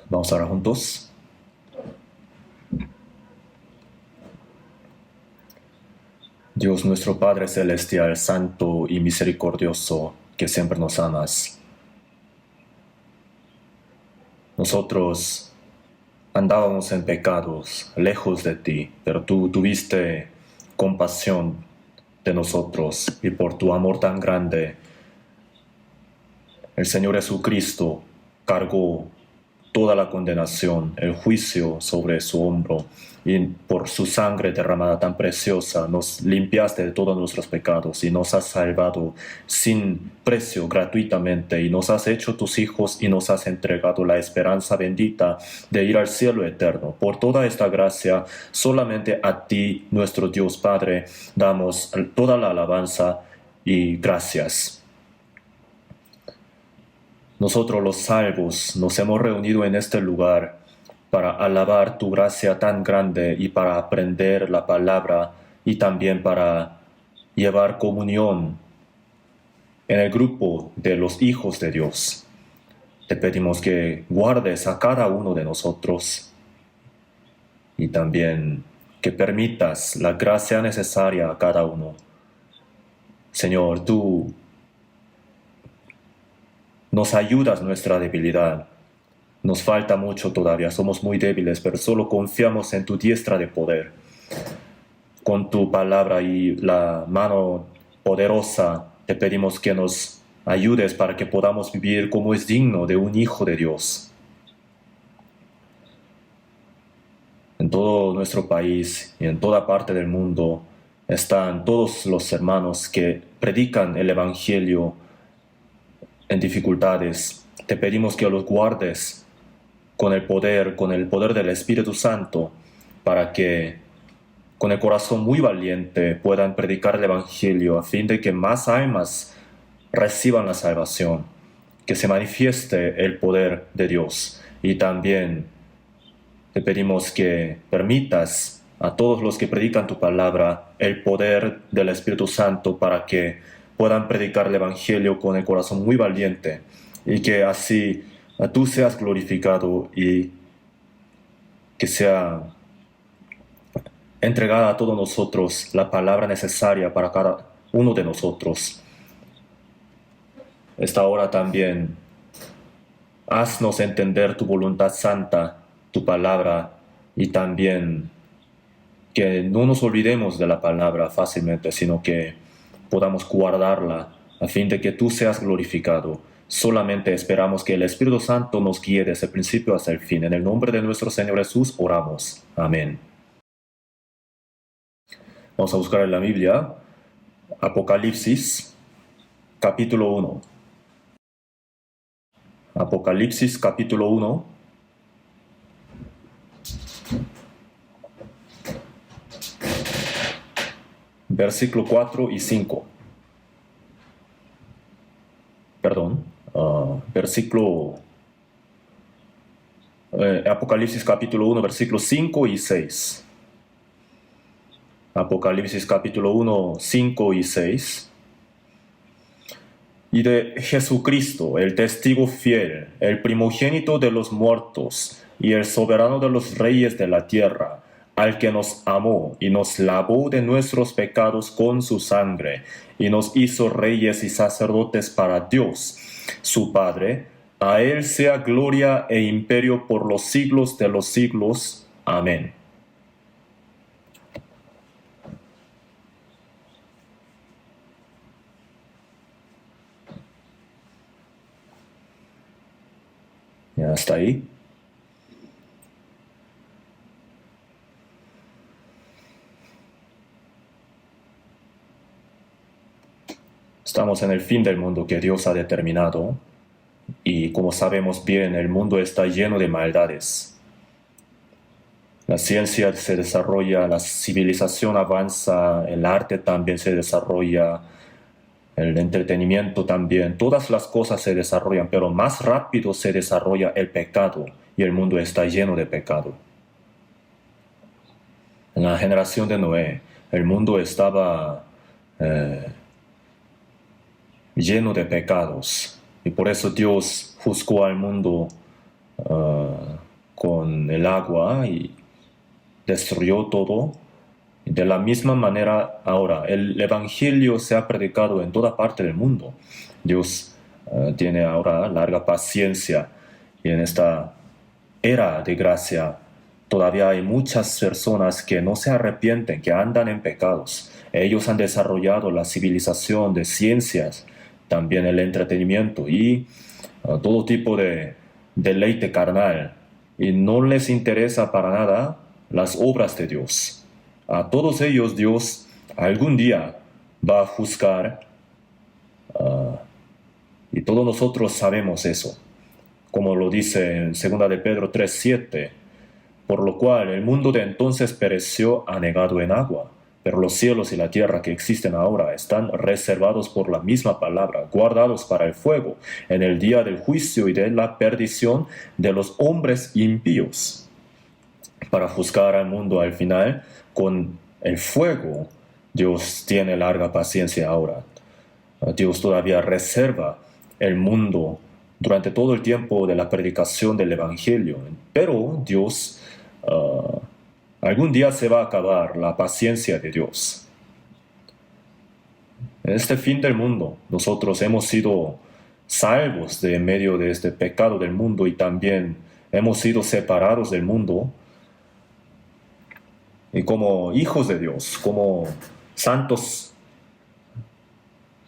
Vamos a orar juntos. Dios nuestro Padre Celestial, Santo y Misericordioso, que siempre nos amas. Nosotros andábamos en pecados, lejos de ti, pero tú tuviste compasión de nosotros y por tu amor tan grande, el Señor Jesucristo cargó toda la condenación, el juicio sobre su hombro, y por su sangre derramada tan preciosa nos limpiaste de todos nuestros pecados y nos has salvado sin precio gratuitamente y nos has hecho tus hijos y nos has entregado la esperanza bendita de ir al cielo eterno. Por toda esta gracia, solamente a ti, nuestro Dios Padre, damos toda la alabanza y gracias. Nosotros los salvos nos hemos reunido en este lugar para alabar tu gracia tan grande y para aprender la palabra y también para llevar comunión en el grupo de los hijos de Dios. Te pedimos que guardes a cada uno de nosotros y también que permitas la gracia necesaria a cada uno. Señor, tú nos ayudas nuestra debilidad. Nos falta mucho todavía, somos muy débiles, pero solo confiamos en tu diestra de poder. Con tu palabra y la mano poderosa, te pedimos que nos ayudes para que podamos vivir como es digno de un hijo de Dios. En todo nuestro país y en toda parte del mundo están todos los hermanos que predican el Evangelio en dificultades. Te pedimos que los guardes con el poder del Espíritu Santo, para que con el corazón muy valiente puedan predicar el Evangelio a fin de que más almas reciban la salvación, que se manifieste el poder de Dios. Y también te pedimos que permitas a todos los que predican tu palabra el poder del Espíritu Santo para que puedan predicar el Evangelio con el corazón muy valiente y que así tú seas glorificado y que sea entregada a todos nosotros la palabra necesaria para cada uno de nosotros. Esta hora también haznos entender tu voluntad santa, tu palabra, y también que no nos olvidemos de la palabra fácilmente, sino que podamos guardarla a fin de que tú seas glorificado. Solamente esperamos que el Espíritu Santo nos guíe desde el principio hasta el fin. En el nombre de nuestro Señor Jesús oramos. Amén. Vamos a buscar en la Biblia Apocalipsis, capítulo 1. Apocalipsis, capítulo 1. Versículo 4 y 5. Apocalipsis capítulo 1, versículos 5 y 6. Apocalipsis capítulo 1, 5 y 6. Y de Jesucristo, el testigo fiel, el primogénito de los muertos y el soberano de los reyes de la tierra, al que nos amó y nos lavó de nuestros pecados con su sangre, y nos hizo reyes y sacerdotes para Dios, su Padre. A él sea gloria e imperio por los siglos de los siglos. Amén. Ya hasta ahí. Estamos en el fin del mundo que Dios ha determinado y como sabemos bien, el mundo está lleno de maldades. La ciencia se desarrolla, la civilización avanza, el arte también se desarrolla, el entretenimiento también, todas las cosas se desarrollan, pero más rápido se desarrolla el pecado y el mundo está lleno de pecado. En la generación de Noé, el mundo estaba lleno de pecados y por eso Dios juzgó al mundo con el agua y destruyó todo. De la misma manera, ahora, el Evangelio se ha predicado en toda parte del mundo. Dios tiene ahora larga paciencia y en esta era de gracia todavía hay muchas personas que no se arrepienten, que andan en pecados. Ellos han desarrollado la civilización de ciencias, también el entretenimiento y todo tipo de deleite carnal. Y no les interesa para nada las obras de Dios. A todos ellos Dios algún día va a juzgar y todos nosotros sabemos eso, como lo dice en 2 de Pedro 3:7, por lo cual el mundo de entonces pereció anegado en agua, pero los cielos y la tierra que existen ahora están reservados por la misma palabra, guardados para el fuego, en el día del juicio y de la perdición de los hombres impíos, para juzgar al mundo al final con el fuego. Dios tiene larga paciencia ahora. Dios todavía reserva el mundo durante todo el tiempo de la predicación del Evangelio. Pero Dios, algún día se va a acabar la paciencia de Dios. En este fin del mundo, nosotros hemos sido salvos de en medio de este pecado del mundo y también hemos sido separados del mundo. Y como hijos de Dios, como santos,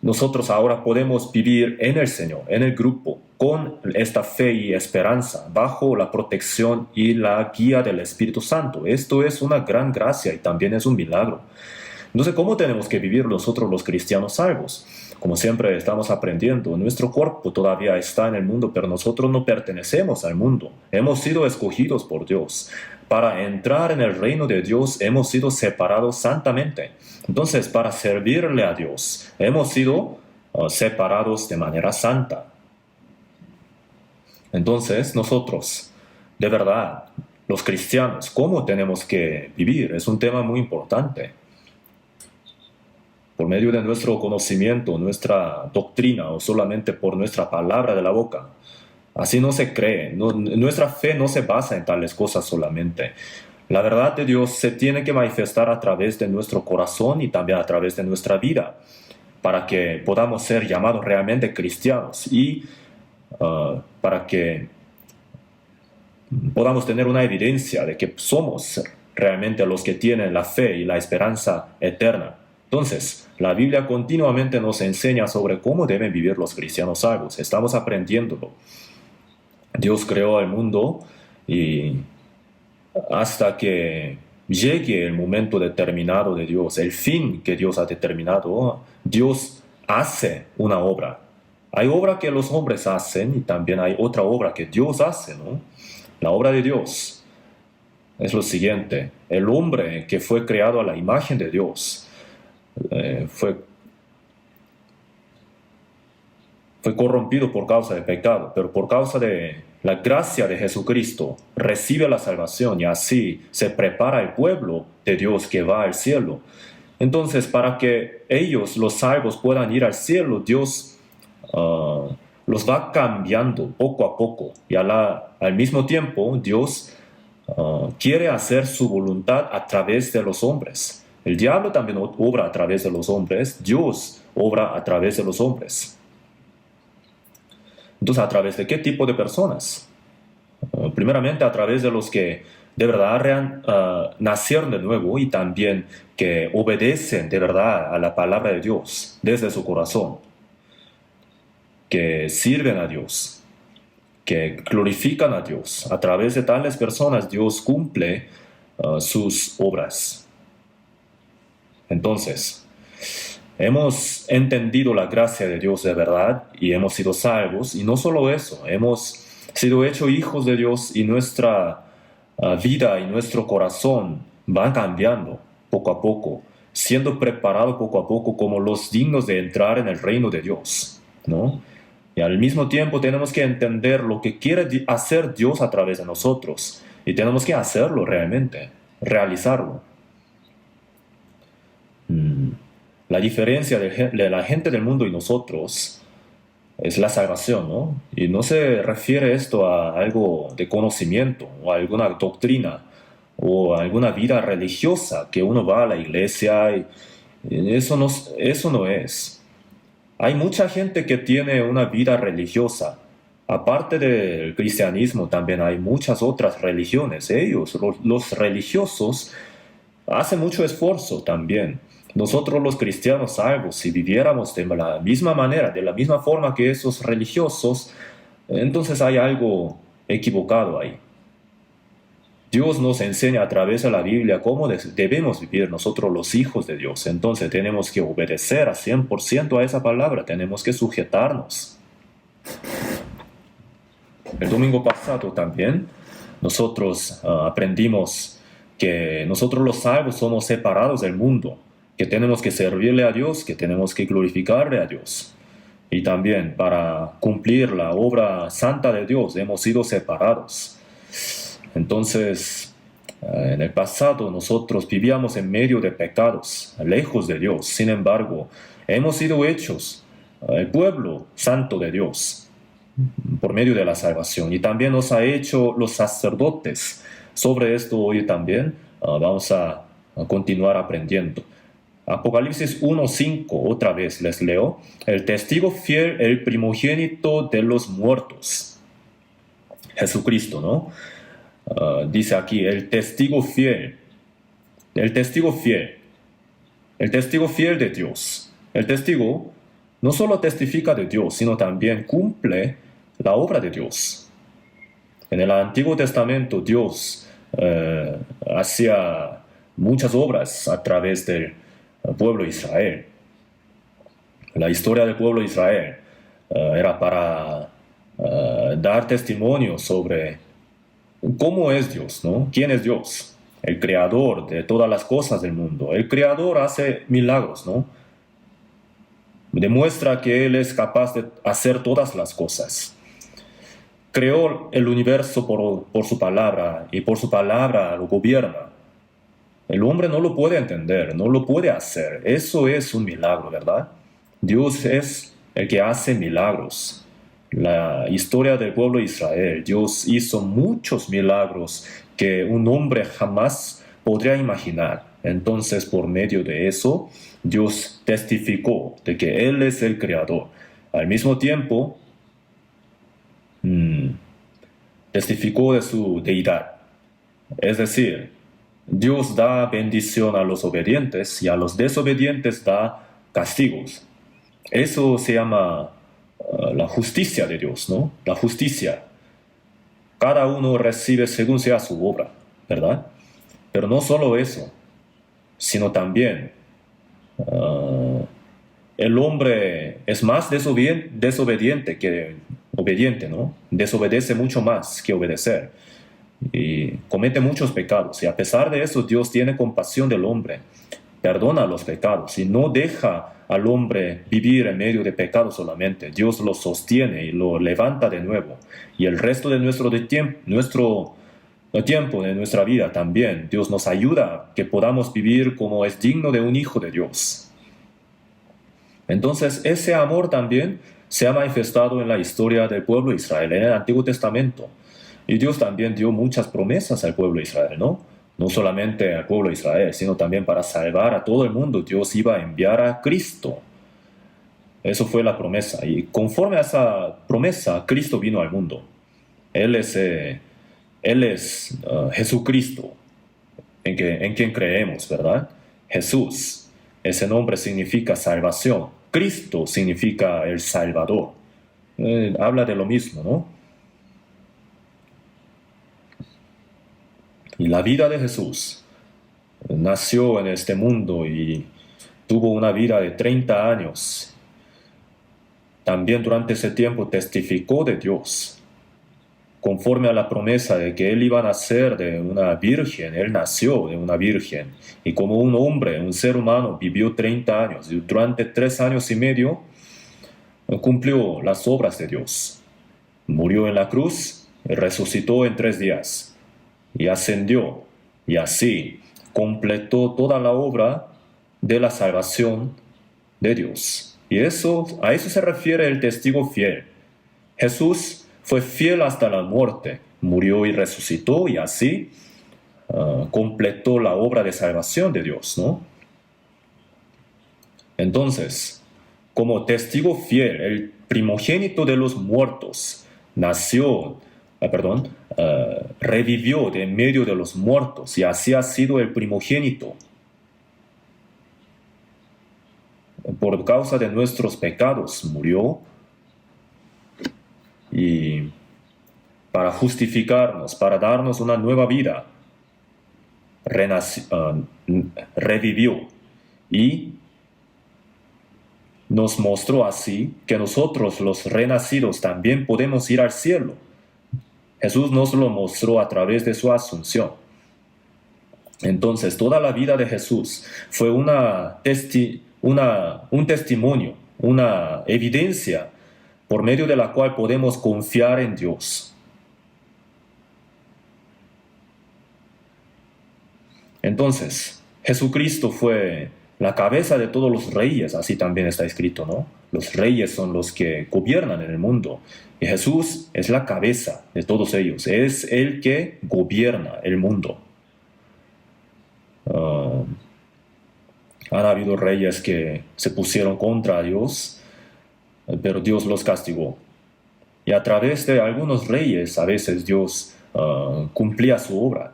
nosotros ahora podemos vivir en el Señor, en el grupo, con esta fe y esperanza, bajo la protección y la guía del Espíritu Santo. Esto es una gran gracia y también es un milagro. Entonces, ¿cómo tenemos que vivir nosotros los cristianos salvos? Como siempre estamos aprendiendo, nuestro cuerpo todavía está en el mundo, pero nosotros no pertenecemos al mundo. Hemos sido escogidos por Dios. Para entrar en el reino de Dios hemos sido separados santamente. Entonces, para servirle a Dios, hemos sido separados de manera santa. Entonces, nosotros, de verdad, los cristianos, ¿cómo tenemos que vivir? Es un tema muy importante. Por medio de nuestro conocimiento, nuestra doctrina o solamente por nuestra palabra de la boca. Así no se cree. Nuestra fe no se basa en tales cosas solamente. La verdad de Dios se tiene que manifestar a través de nuestro corazón y también a través de nuestra vida, para que podamos ser llamados realmente cristianos y para que podamos tener una evidencia de que somos realmente los que tienen la fe y la esperanza eterna. Entonces, la Biblia continuamente nos enseña sobre cómo deben vivir los cristianos salvos. Estamos aprendiéndolo. Dios creó el mundo y hasta que llegue el momento determinado de Dios, el fin que Dios ha determinado, Dios hace una obra. Hay obra que los hombres hacen y también hay otra obra que Dios hace, ¿no? La obra de Dios es lo siguiente: el hombre que fue creado a la imagen de Dios fue corrompido por causa del pecado, pero por causa de la gracia de Jesucristo recibe la salvación y así se prepara el pueblo de Dios que va al cielo. Entonces, para que ellos, los salvos, puedan ir al cielo, Dios los va cambiando poco a poco y al mismo tiempo Dios quiere hacer su voluntad a través de los hombres. El diablo también obra a través de los hombres, Dios obra a través de los hombres. Entonces, ¿a través de qué tipo de personas? Primeramente, a través de los que de verdad nacieron de nuevo y también que obedecen de verdad a la palabra de Dios desde su corazón, que sirven a Dios, que glorifican a Dios. A través de tales personas, Dios cumple sus obras. Entonces, hemos entendido la gracia de Dios de verdad y hemos sido salvos. Y no solo eso, hemos sido hechos hijos de Dios y nuestra vida y nuestro corazón van cambiando poco a poco, siendo preparados poco a poco como los dignos de entrar en el reino de Dios, ¿no? Y al mismo tiempo tenemos que entender lo que quiere hacer Dios a través de nosotros y tenemos que hacerlo realmente, realizarlo. La diferencia de la gente del mundo y nosotros es la salvación, ¿no? Y no se refiere esto a algo de conocimiento o a alguna doctrina o a alguna vida religiosa que uno va a la iglesia y eso no es. Hay mucha gente que tiene una vida religiosa. Aparte del cristianismo, también hay muchas otras religiones. Ellos, los religiosos, hacen mucho esfuerzo también. Nosotros los cristianos salvos, si viviéramos de la misma manera, de la misma forma que esos religiosos, entonces hay algo equivocado ahí. Dios nos enseña a través de la Biblia cómo debemos vivir nosotros los hijos de Dios. Entonces tenemos que obedecer a 100% a esa palabra, tenemos que sujetarnos. El domingo pasado también nosotros aprendimos que nosotros los salvos somos separados del mundo, que tenemos que servirle a Dios, que tenemos que glorificarle a Dios. Y también para cumplir la obra santa de Dios hemos sido separados. Entonces, en el pasado nosotros vivíamos en medio de pecados, lejos de Dios. Sin embargo, hemos sido hechos el pueblo santo de Dios por medio de la salvación. Y también nos ha hecho los sacerdotes. Sobre esto hoy también vamos a continuar aprendiendo. Apocalipsis 1:5, otra vez les leo. El testigo fiel, el primogénito de los muertos. Jesucristo, ¿no? Dice aquí, el testigo fiel. El testigo fiel. El testigo fiel de Dios. El testigo no solo testifica de Dios, sino también cumple la obra de Dios. En el Antiguo Testamento Dios hacía muchas obras a través del pueblo de Israel. La historia del pueblo de Israel era para dar testimonio sobre cómo es Dios, ¿no? ¿Quién es Dios? El creador de todas las cosas del mundo. El creador hace milagros, ¿no? Demuestra que Él es capaz de hacer todas las cosas. Creó el universo por su palabra y por su palabra lo gobierna. El hombre no lo puede entender, no lo puede hacer. Eso es un milagro, ¿verdad? Dios es el que hace milagros. La historia del pueblo de Israel, Dios hizo muchos milagros que un hombre jamás podría imaginar. Entonces, por medio de eso, Dios testificó de que Él es el creador. Al mismo tiempo, testificó de su deidad. Es decir, Dios da bendición a los obedientes y a los desobedientes da castigos. Eso se llama la justicia de Dios, ¿no? La justicia. Cada uno recibe según sea su obra, ¿verdad? Pero no solo eso, sino también el hombre es más desobediente que obediente, ¿no? Desobedece mucho más que obedecer y comete muchos pecados. Y a pesar de eso, Dios tiene compasión del hombre, perdona los pecados y no deja al hombre vivir en medio de pecado solamente. Dios lo sostiene y lo levanta de nuevo. Y el resto de nuestro tiempo de nuestra vida también, Dios nos ayuda que podamos vivir como es digno de un hijo de Dios. Entonces, ese amor también se ha manifestado en la historia del pueblo de Israel, en el Antiguo Testamento. Y Dios también dio muchas promesas al pueblo de Israel, ¿no? No solamente al pueblo de Israel, sino también para salvar a todo el mundo. Dios iba a enviar a Cristo. Eso fue la promesa. Y conforme a esa promesa, Cristo vino al mundo. Él es Jesucristo, en quien creemos, ¿verdad? Jesús. Ese nombre significa salvación. Cristo significa el Salvador. Habla de lo mismo, ¿no? Y la vida de Jesús nació en este mundo y tuvo una vida de 30 años. También durante ese tiempo testificó de Dios. Conforme a la promesa de que Él iba a nacer de una virgen, Él nació de una virgen. Y como un hombre, un ser humano, vivió 30 años. Y durante 3 años y medio cumplió las obras de Dios. Murió en la cruz y resucitó en 3 días. Y ascendió, y así completó toda la obra de la salvación de Dios. Y a eso se refiere el testigo fiel. Jesús fue fiel hasta la muerte, murió y resucitó y así completó la obra de salvación de Dios, ¿no? Entonces, como testigo fiel, el primogénito de los muertos revivió de en medio de los muertos y así ha sido el primogénito. Por causa de nuestros pecados murió y para justificarnos, para darnos una nueva vida, revivió y nos mostró así que nosotros los renacidos también podemos ir al cielo. Jesús nos lo mostró a través de su asunción. Entonces, toda la vida de Jesús fue un testimonio, una evidencia por medio de la cual podemos confiar en Dios. Entonces, Jesucristo fue la cabeza de todos los reyes, así también está escrito, ¿no? Los reyes son los que gobiernan en el mundo. Y Jesús es la cabeza de todos ellos. Es el que gobierna el mundo. Han habido reyes que se pusieron contra Dios, pero Dios los castigó. Y a través de algunos reyes, a veces Dios cumplía su obra.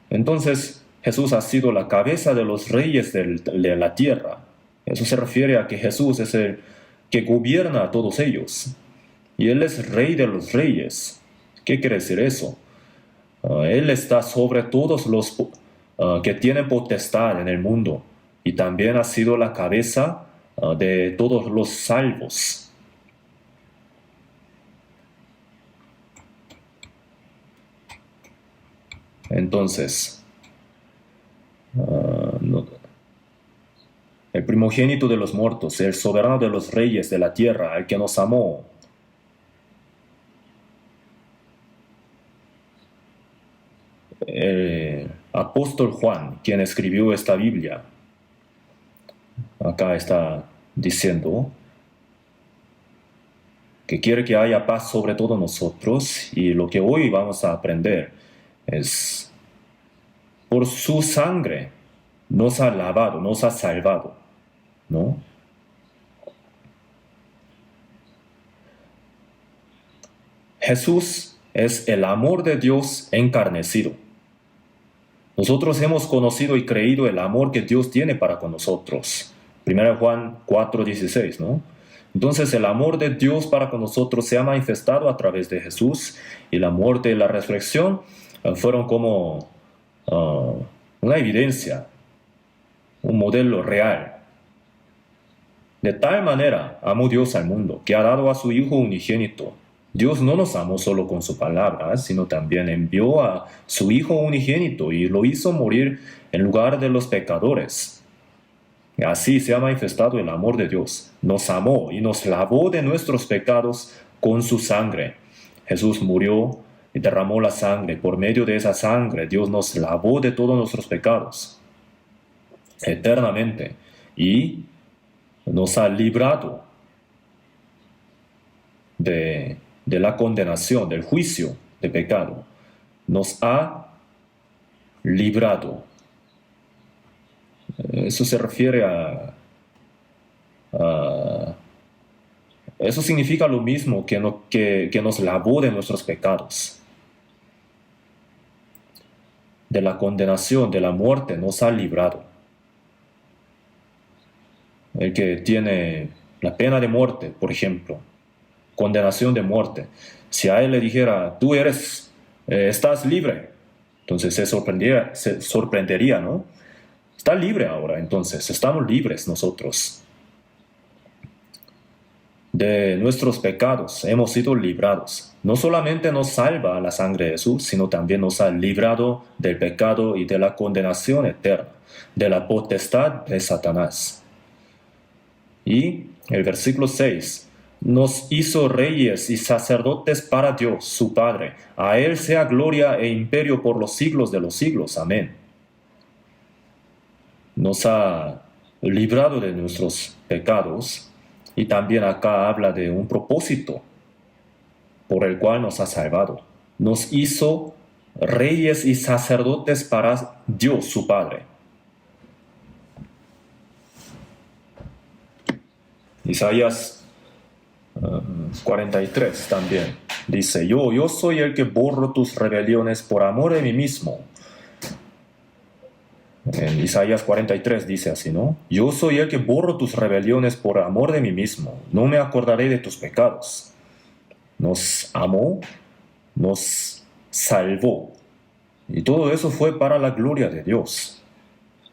Entonces, Jesús ha sido la cabeza de los reyes de la tierra. Eso se refiere a que Jesús es el que gobierna a todos ellos. Y Él es rey de los reyes. ¿Qué quiere decir eso? Él está sobre todos los que tienen potestad en el mundo. Y también ha sido la cabeza de todos los salvos. Entonces, el primogénito de los muertos, el soberano de los reyes de la tierra, el que nos amó. El apóstol Juan, quien escribió esta Biblia, acá está diciendo que quiere que haya paz sobre todos nosotros, y lo que hoy vamos a aprender es: por su sangre nos ha lavado, nos ha salvado, ¿no? Jesús es el amor de Dios encarnecido. Nosotros hemos conocido y creído el amor que Dios tiene para con nosotros. 1 Juan 4:16, ¿no? Entonces el amor de Dios para con nosotros se ha manifestado a través de Jesús, y la muerte y la resurrección fueron como una evidencia, un modelo real. De tal manera amó Dios al mundo, que ha dado a su Hijo unigénito. Dios no nos amó solo con su palabra, sino también envió a su Hijo unigénito y lo hizo morir en lugar de los pecadores. Y así se ha manifestado el amor de Dios. Nos amó y nos lavó de nuestros pecados con su sangre. Jesús murió y derramó la sangre. Por medio de esa sangre, Dios nos lavó de todos nuestros pecados eternamente y nos ha librado de la condenación, del juicio de pecado. Nos ha librado. Eso se refiere eso significa lo mismo que nos lavó de nuestros pecados. De la condenación, de la muerte, nos ha librado. El que tiene la pena de muerte, por ejemplo, condenación de muerte, si a él le dijera: tú estás libre, entonces se sorprendería, ¿no? Está libre ahora, entonces estamos libres nosotros. De nuestros pecados hemos sido librados. No solamente nos salva la sangre de Jesús, sino también nos ha librado del pecado y de la condenación eterna, de la potestad de Satanás. Y el versículo 6, nos hizo reyes y sacerdotes para Dios, su Padre. A Él sea gloria e imperio por los siglos de los siglos. Amén. Nos ha librado de nuestros pecados, y también acá habla de un propósito por el cual nos ha salvado. Nos hizo reyes y sacerdotes para Dios, su Padre. Isaías 43 también dice, yo soy el que borro tus rebeliones por amor de mí mismo. En Isaías 43 dice así, ¿no? Yo soy el que borro tus rebeliones por amor de mí mismo. No me acordaré de tus pecados. Nos amó, nos salvó. Y todo eso fue para la gloria de Dios.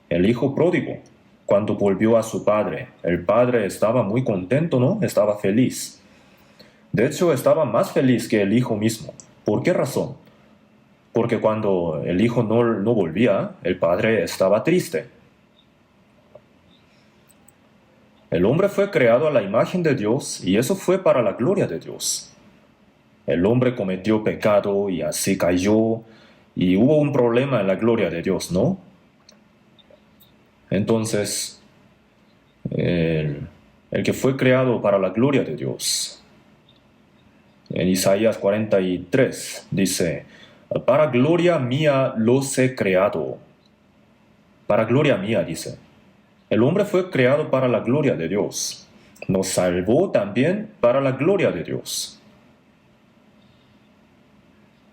El hijo pródigo, cuando volvió a su padre, el padre estaba muy contento, ¿no? Estaba feliz. De hecho, estaba más feliz que el hijo mismo. ¿Por qué razón? Porque cuando el hijo no volvía, el padre estaba triste. El hombre fue creado a la imagen de Dios y eso fue para la gloria de Dios. El hombre cometió pecado y así cayó y hubo un problema en la gloria de Dios, ¿no? Entonces, el que fue creado para la gloria de Dios, en Isaías 43 dice, para gloria mía los he creado. Para gloria mía, dice. El hombre fue creado para la gloria de Dios. Nos salvó también para la gloria de Dios.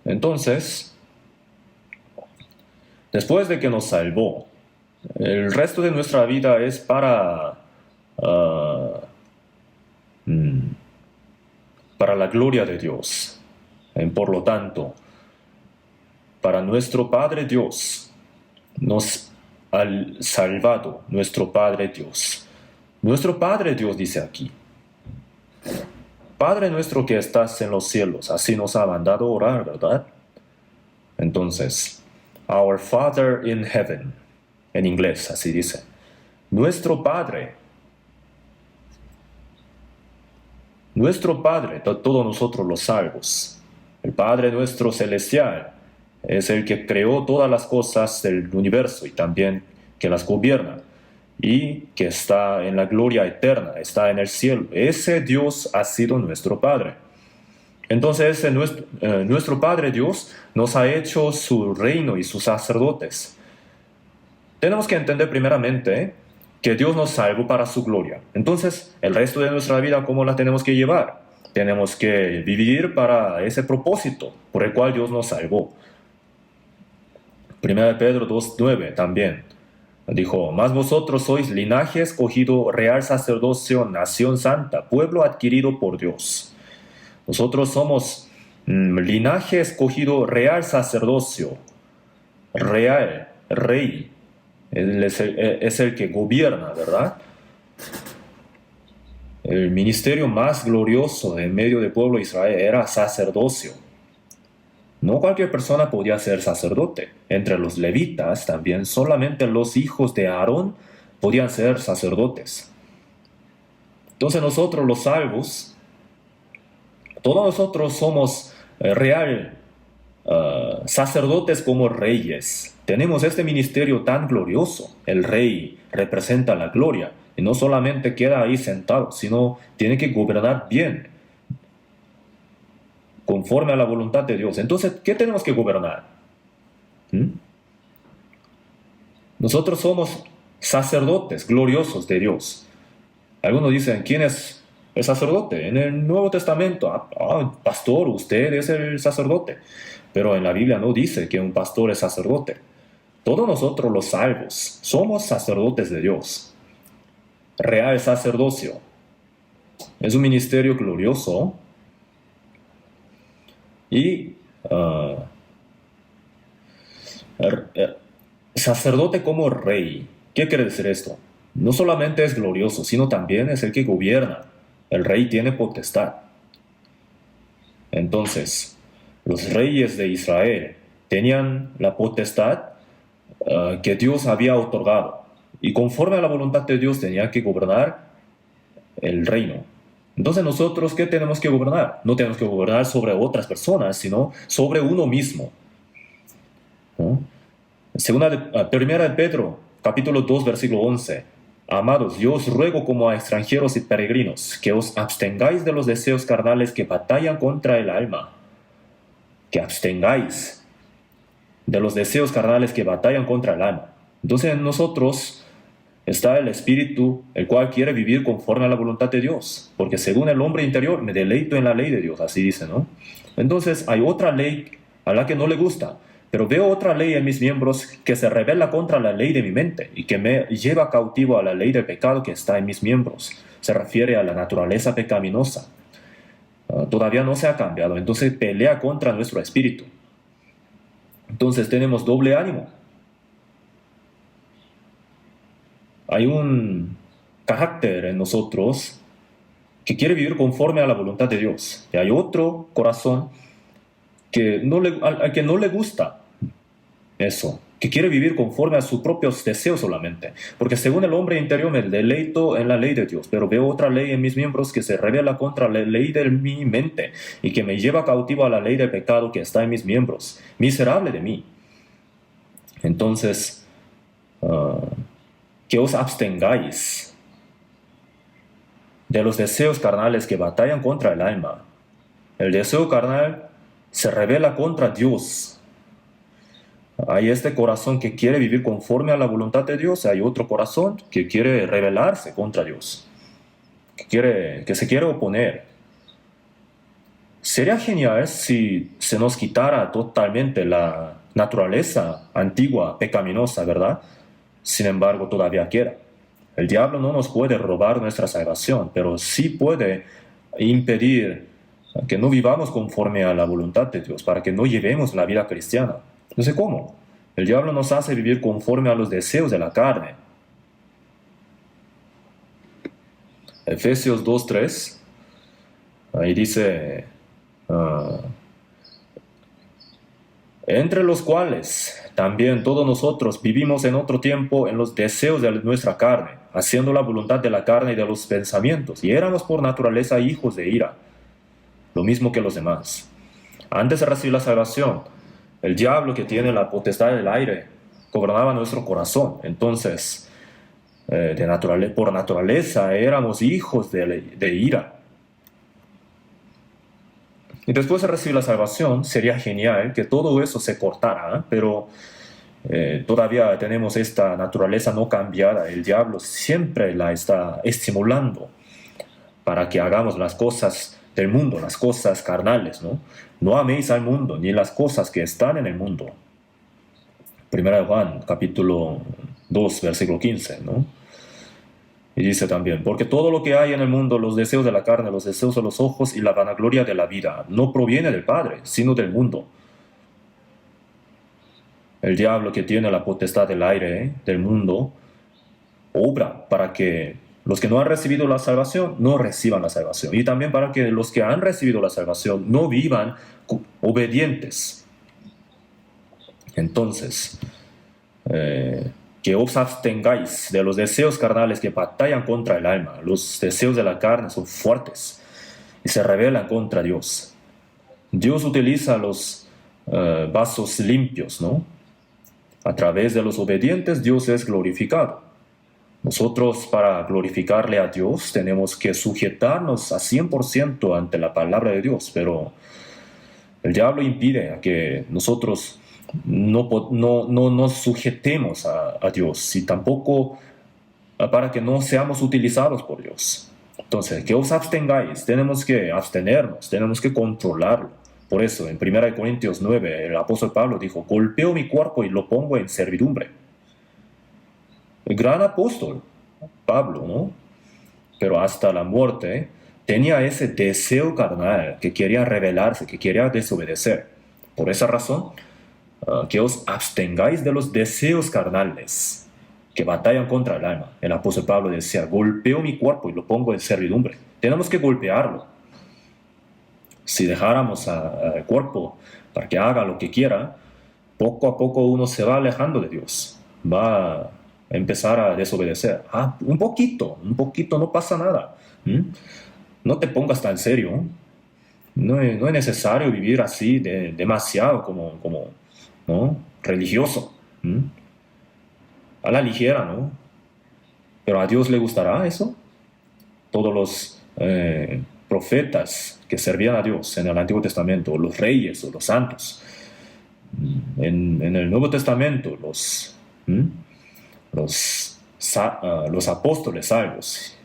Entonces, después de que nos salvó, el resto de nuestra vida es para la gloria de Dios. Por lo tanto, para nuestro Padre Dios, nos ha salvado nuestro Padre Dios. Nuestro Padre Dios dice aquí, Padre nuestro que estás en los cielos, así nos ha mandado orar, ¿verdad? Entonces, Our Father in Heaven, en inglés, así dice. Nuestro Padre, todos nosotros los salvos. El Padre nuestro celestial es el que creó todas las cosas del universo y también que las gobierna y que está en la gloria eterna, está en el cielo. Ese Dios ha sido nuestro Padre. Entonces nuestro Padre Dios nos ha hecho su reino y sus sacerdotes. Tenemos que entender primeramente que Dios nos salvó para su gloria. Entonces, el resto de nuestra vida, ¿cómo la tenemos que llevar? Tenemos que vivir para ese propósito por el cual Dios nos salvó. 1 Pedro 2:9 también dijo, mas vosotros sois linaje escogido, real sacerdocio, nación santa, pueblo adquirido por Dios. Nosotros somos linaje escogido, real sacerdocio, real, rey. Él es el que gobierna, ¿verdad? El ministerio más glorioso en medio del pueblo de Israel era sacerdocio. No cualquier persona podía ser sacerdote. Entre los levitas también solamente los hijos de Aarón podían ser sacerdotes. Entonces nosotros los salvos, todos nosotros somos real sacerdotes como reyes. Tenemos este ministerio tan glorioso. El rey representa la gloria y no solamente queda ahí sentado, sino tiene que gobernar bien, conforme a la voluntad de Dios. Entonces, ¿qué tenemos que gobernar? Nosotros somos sacerdotes gloriosos de Dios. Algunos dicen, ¿quién es el sacerdote? En el Nuevo Testamento, pastor, usted es el sacerdote. Pero en la Biblia no dice que un pastor es sacerdote. Todos nosotros los salvos somos sacerdotes de Dios. Real sacerdocio. Es un ministerio glorioso. Y sacerdote como rey. ¿Qué quiere decir esto? No solamente es glorioso, sino también es el que gobierna. El rey tiene potestad. Entonces, los reyes de Israel tenían la potestad que Dios había otorgado. Y conforme a la voluntad de Dios tenía que gobernar el reino. Entonces nosotros, ¿qué tenemos que gobernar? No tenemos que gobernar sobre otras personas, sino sobre uno mismo. ¿No? Primera de Pedro, capítulo 2, versículo 11. Amados, yo os ruego como a extranjeros y peregrinos, que os abstengáis de los deseos carnales que batallan contra el alma. Que abstengáis de los deseos carnales que batallan contra el alma. Entonces en nosotros está el espíritu, el cual quiere vivir conforme a la voluntad de Dios, porque según el hombre interior me deleito en la ley de Dios, así dice, ¿no? Entonces hay otra ley a la que no le gusta, pero veo otra ley en mis miembros que se rebela contra la ley de mi mente y que me lleva cautivo a la ley del pecado que está en mis miembros. Se refiere a la naturaleza pecaminosa. Todavía no se ha cambiado, entonces pelea contra nuestro espíritu. Entonces tenemos doble ánimo. Hay un carácter en nosotros que quiere vivir conforme a la voluntad de Dios. Y hay otro corazón que al que no le gusta eso, que quiere vivir conforme a sus propios deseos solamente. Porque según el hombre interior me deleito en la ley de Dios, pero veo otra ley en mis miembros que se revela contra la ley de mi mente y que me lleva cautivo a la ley del pecado que está en mis miembros. Miserable de mí. Entonces, que os abstengáis de los deseos carnales que batallan contra el alma. El deseo carnal se revela contra Dios. Hay este corazón que quiere vivir conforme a la voluntad de Dios, hay otro corazón que quiere rebelarse contra Dios, que se quiere oponer. Sería genial si se nos quitara totalmente la naturaleza antigua, pecaminosa, ¿verdad? Sin embargo, todavía queda. El diablo no nos puede robar nuestra salvación, pero sí puede impedir que no vivamos conforme a la voluntad de Dios, para que no llevemos la vida cristiana. No sé cómo. El diablo nos hace vivir conforme a los deseos de la carne. Efesios 2:3, ahí dice, entre los cuales también todos nosotros vivimos en otro tiempo en los deseos de nuestra carne, haciendo la voluntad de la carne y de los pensamientos, y éramos por naturaleza hijos de ira, lo mismo que los demás. Antes de recibir la salvación, el diablo, que tiene la potestad del aire, gobernaba nuestro corazón. Entonces, por naturaleza éramos hijos de ira. Y después de recibir la salvación, sería genial que todo eso se cortara, ¿eh? Pero todavía tenemos esta naturaleza no cambiada. El diablo siempre la está estimulando para que hagamos las cosas del mundo, las cosas carnales, ¿no? No améis al mundo, ni las cosas que están en el mundo. Primera de Juan, capítulo 2, versículo 15, ¿no? Y dice también, porque todo lo que hay en el mundo, los deseos de la carne, los deseos de los ojos y la vanagloria de la vida, no proviene del Padre, sino del mundo. El diablo, que tiene la potestad del aire, del mundo, obra para que los que no han recibido la salvación no reciban la salvación. Y también para que los que han recibido la salvación no vivan obedientes. Entonces, que os abstengáis de los deseos carnales que batallan contra el alma. Los deseos de la carne son fuertes y se rebelan contra Dios. Dios utiliza los vasos limpios, ¿no? A través de los obedientes Dios es glorificado. Nosotros, para glorificarle a Dios, tenemos que sujetarnos a 100% ante la palabra de Dios, pero el diablo impide a que nosotros no nos sujetemos a Dios, y tampoco para que no seamos utilizados por Dios. Entonces, que os abstengáis, tenemos que abstenernos, tenemos que controlarlo. Por eso, en 1 Corintios 9, el apóstol Pablo dijo, golpeo mi cuerpo y lo pongo en servidumbre. El gran apóstol, Pablo, ¿no? Pero hasta la muerte tenía ese deseo carnal que quería rebelarse, que quería desobedecer. Por esa razón, que os abstengáis de los deseos carnales que batallan contra el alma. El apóstol Pablo decía, golpeo mi cuerpo y lo pongo en servidumbre. Tenemos que golpearlo. Si dejáramos al cuerpo para que haga lo que quiera, poco a poco uno se va alejando de Dios. Va a empezar a desobedecer. Un poquito, no pasa nada. No te pongas tan serio. No es necesario vivir así demasiado como ¿no? Religioso. A la ligera, ¿no? Pero ¿a Dios le gustará eso? Todos los profetas que servían a Dios en el Antiguo Testamento, los reyes o los santos, en el Nuevo Testamento, los apóstoles salvos,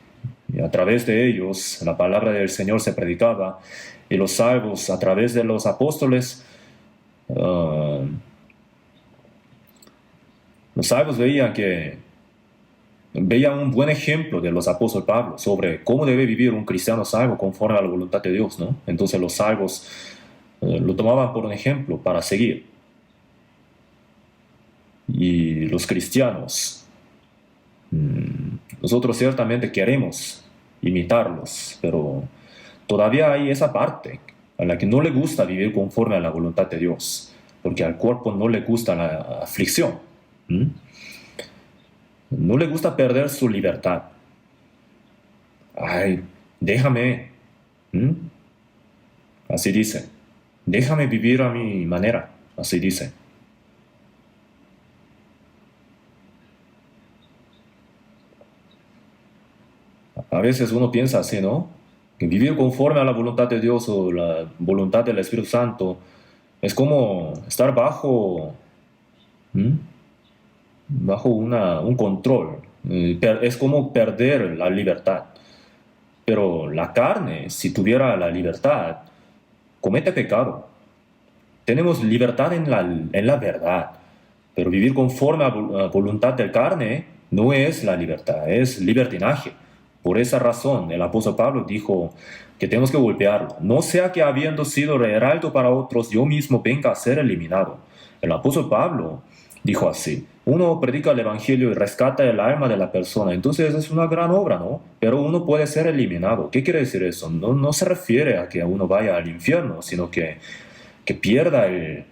y a través de ellos la palabra del Señor se predicaba, y los salvos a través de los apóstoles, los salvos veían un buen ejemplo de los apóstoles Pablo sobre cómo debe vivir un cristiano salvo conforme a la voluntad de Dios, ¿no? Entonces los salvos lo tomaban por un ejemplo para seguir. Y los cristianos, nosotros ciertamente queremos imitarlos, pero todavía hay esa parte a la que no le gusta vivir conforme a la voluntad de Dios, porque al cuerpo no le gusta la aflicción. No le gusta perder su libertad. Ay, déjame. Así dice. Déjame vivir a mi manera. Así dice. A veces uno piensa así, ¿no? Que vivir conforme a la voluntad de Dios o la voluntad del Espíritu Santo es como estar ¿m? bajo un control. Es como perder la libertad. Pero la carne, si tuviera la libertad, comete pecado. Tenemos libertad en la verdad, pero vivir conforme a la voluntad de la carne no es la libertad, es libertinaje. Por esa razón, el apóstol Pablo dijo que tenemos que golpearlo. No sea que habiendo sido heraldo para otros, yo mismo venga a ser eliminado. El apóstol Pablo dijo así: uno predica el evangelio y rescata el alma de la persona, entonces es una gran obra, ¿no? Pero uno puede ser eliminado. ¿Qué quiere decir eso? No se refiere a que uno vaya al infierno, sino que pierda el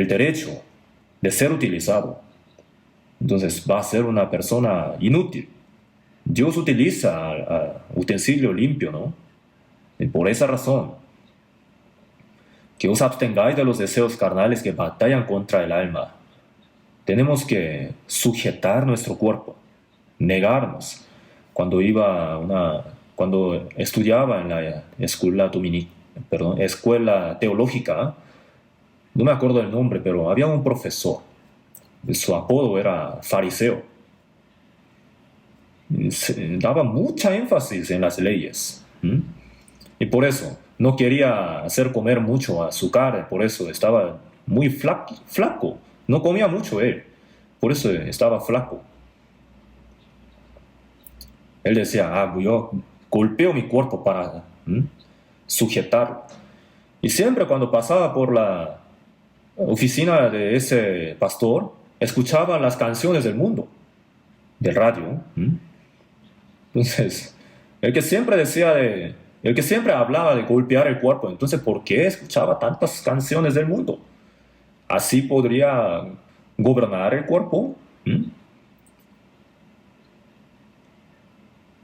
derecho de ser utilizado. Entonces va a ser una persona inútil. Dios utiliza utensilio limpio, ¿no? Y por esa razón, que os abstengáis de los deseos carnales que batallan contra el alma. Tenemos que sujetar nuestro cuerpo, negarnos. Cuando estudiaba en la escuela teológica, no me acuerdo el nombre, pero había un profesor. Su apodo era fariseo. Daba mucha énfasis en las leyes. Y por eso no quería hacer comer mucho azúcar, por eso estaba muy flaco. No comía mucho él, por eso estaba flaco. Él decía, yo golpeo mi cuerpo para sujetarlo. Y siempre cuando pasaba por la oficina de ese pastor, escuchaba las canciones del mundo, del radio. Entonces, el que siempre hablaba de golpear el cuerpo, entonces, ¿por qué escuchaba tantas canciones del mundo? Así podría gobernar el cuerpo.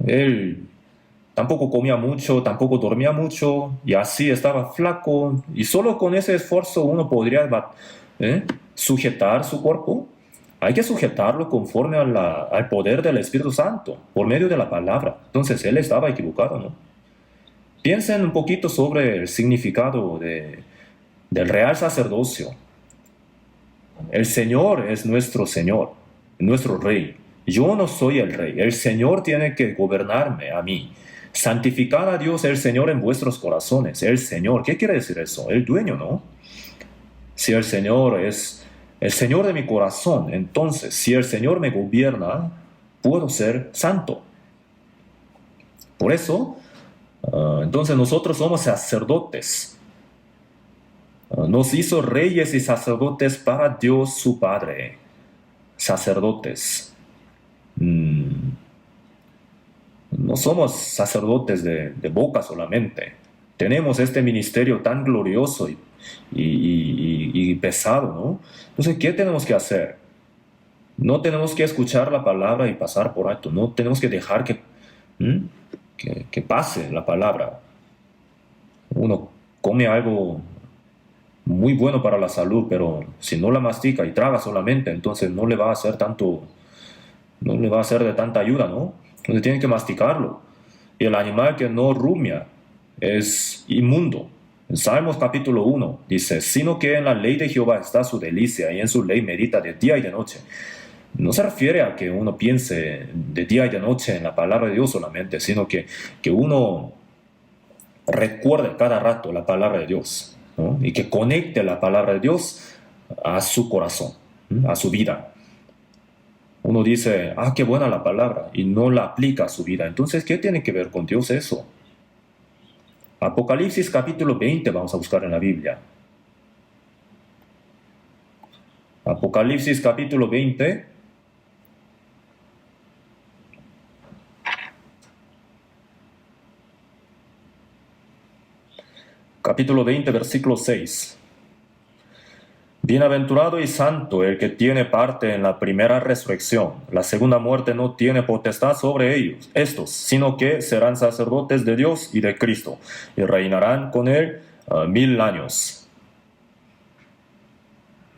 Él tampoco comía mucho, tampoco dormía mucho, y así estaba flaco, y solo con ese esfuerzo uno podría sujetar su cuerpo. Hay que sujetarlo conforme al poder del Espíritu Santo, por medio de la palabra. Entonces él estaba equivocado, ¿no? Piensen un poquito sobre el significado del real sacerdocio. El Señor es nuestro Señor, nuestro Rey. Yo no soy el Rey. El Señor tiene que gobernarme a mí. Santificad a Dios el Señor en vuestros corazones. El Señor, ¿qué quiere decir eso? El dueño, ¿no? Si el Señor es el Señor de mi corazón, entonces, si el Señor me gobierna, puedo ser santo. Por eso, entonces nosotros somos sacerdotes. Nos hizo reyes y sacerdotes para Dios su Padre. Sacerdotes. No somos sacerdotes de boca solamente. Tenemos este ministerio tan glorioso y pesado, ¿no? Entonces, ¿qué tenemos que hacer? No tenemos que escuchar la palabra y pasar por alto. No tenemos que dejar que pase la palabra. Uno come algo muy bueno para la salud, pero si no la mastica y traga solamente, entonces no le va a hacer tanto no le va a ser de tanta ayuda, ¿no? Entonces tienen que masticarlo. Y el animal que no rumia es inmundo. En Salmos capítulo 1 dice, sino que en la ley de Jehová está su delicia y en su ley medita de día y de noche. No se refiere a que uno piense de día y de noche en la palabra de Dios solamente, sino que uno recuerde cada rato la palabra de Dios, ¿no? Y que conecte la palabra de Dios a su corazón, a su vida. Uno dice, ah, qué buena la palabra, y no la aplica a su vida. Entonces, ¿qué tiene que ver con Dios eso? Apocalipsis capítulo 20 vamos a buscar en la Biblia. Apocalipsis capítulo 20. Capítulo 20, versículo 6. Bienaventurado y santo el que tiene parte en la primera resurrección. La segunda muerte no tiene potestad sobre ellos, estos, sino que serán sacerdotes de Dios y de Cristo, y reinarán con él 1000 años.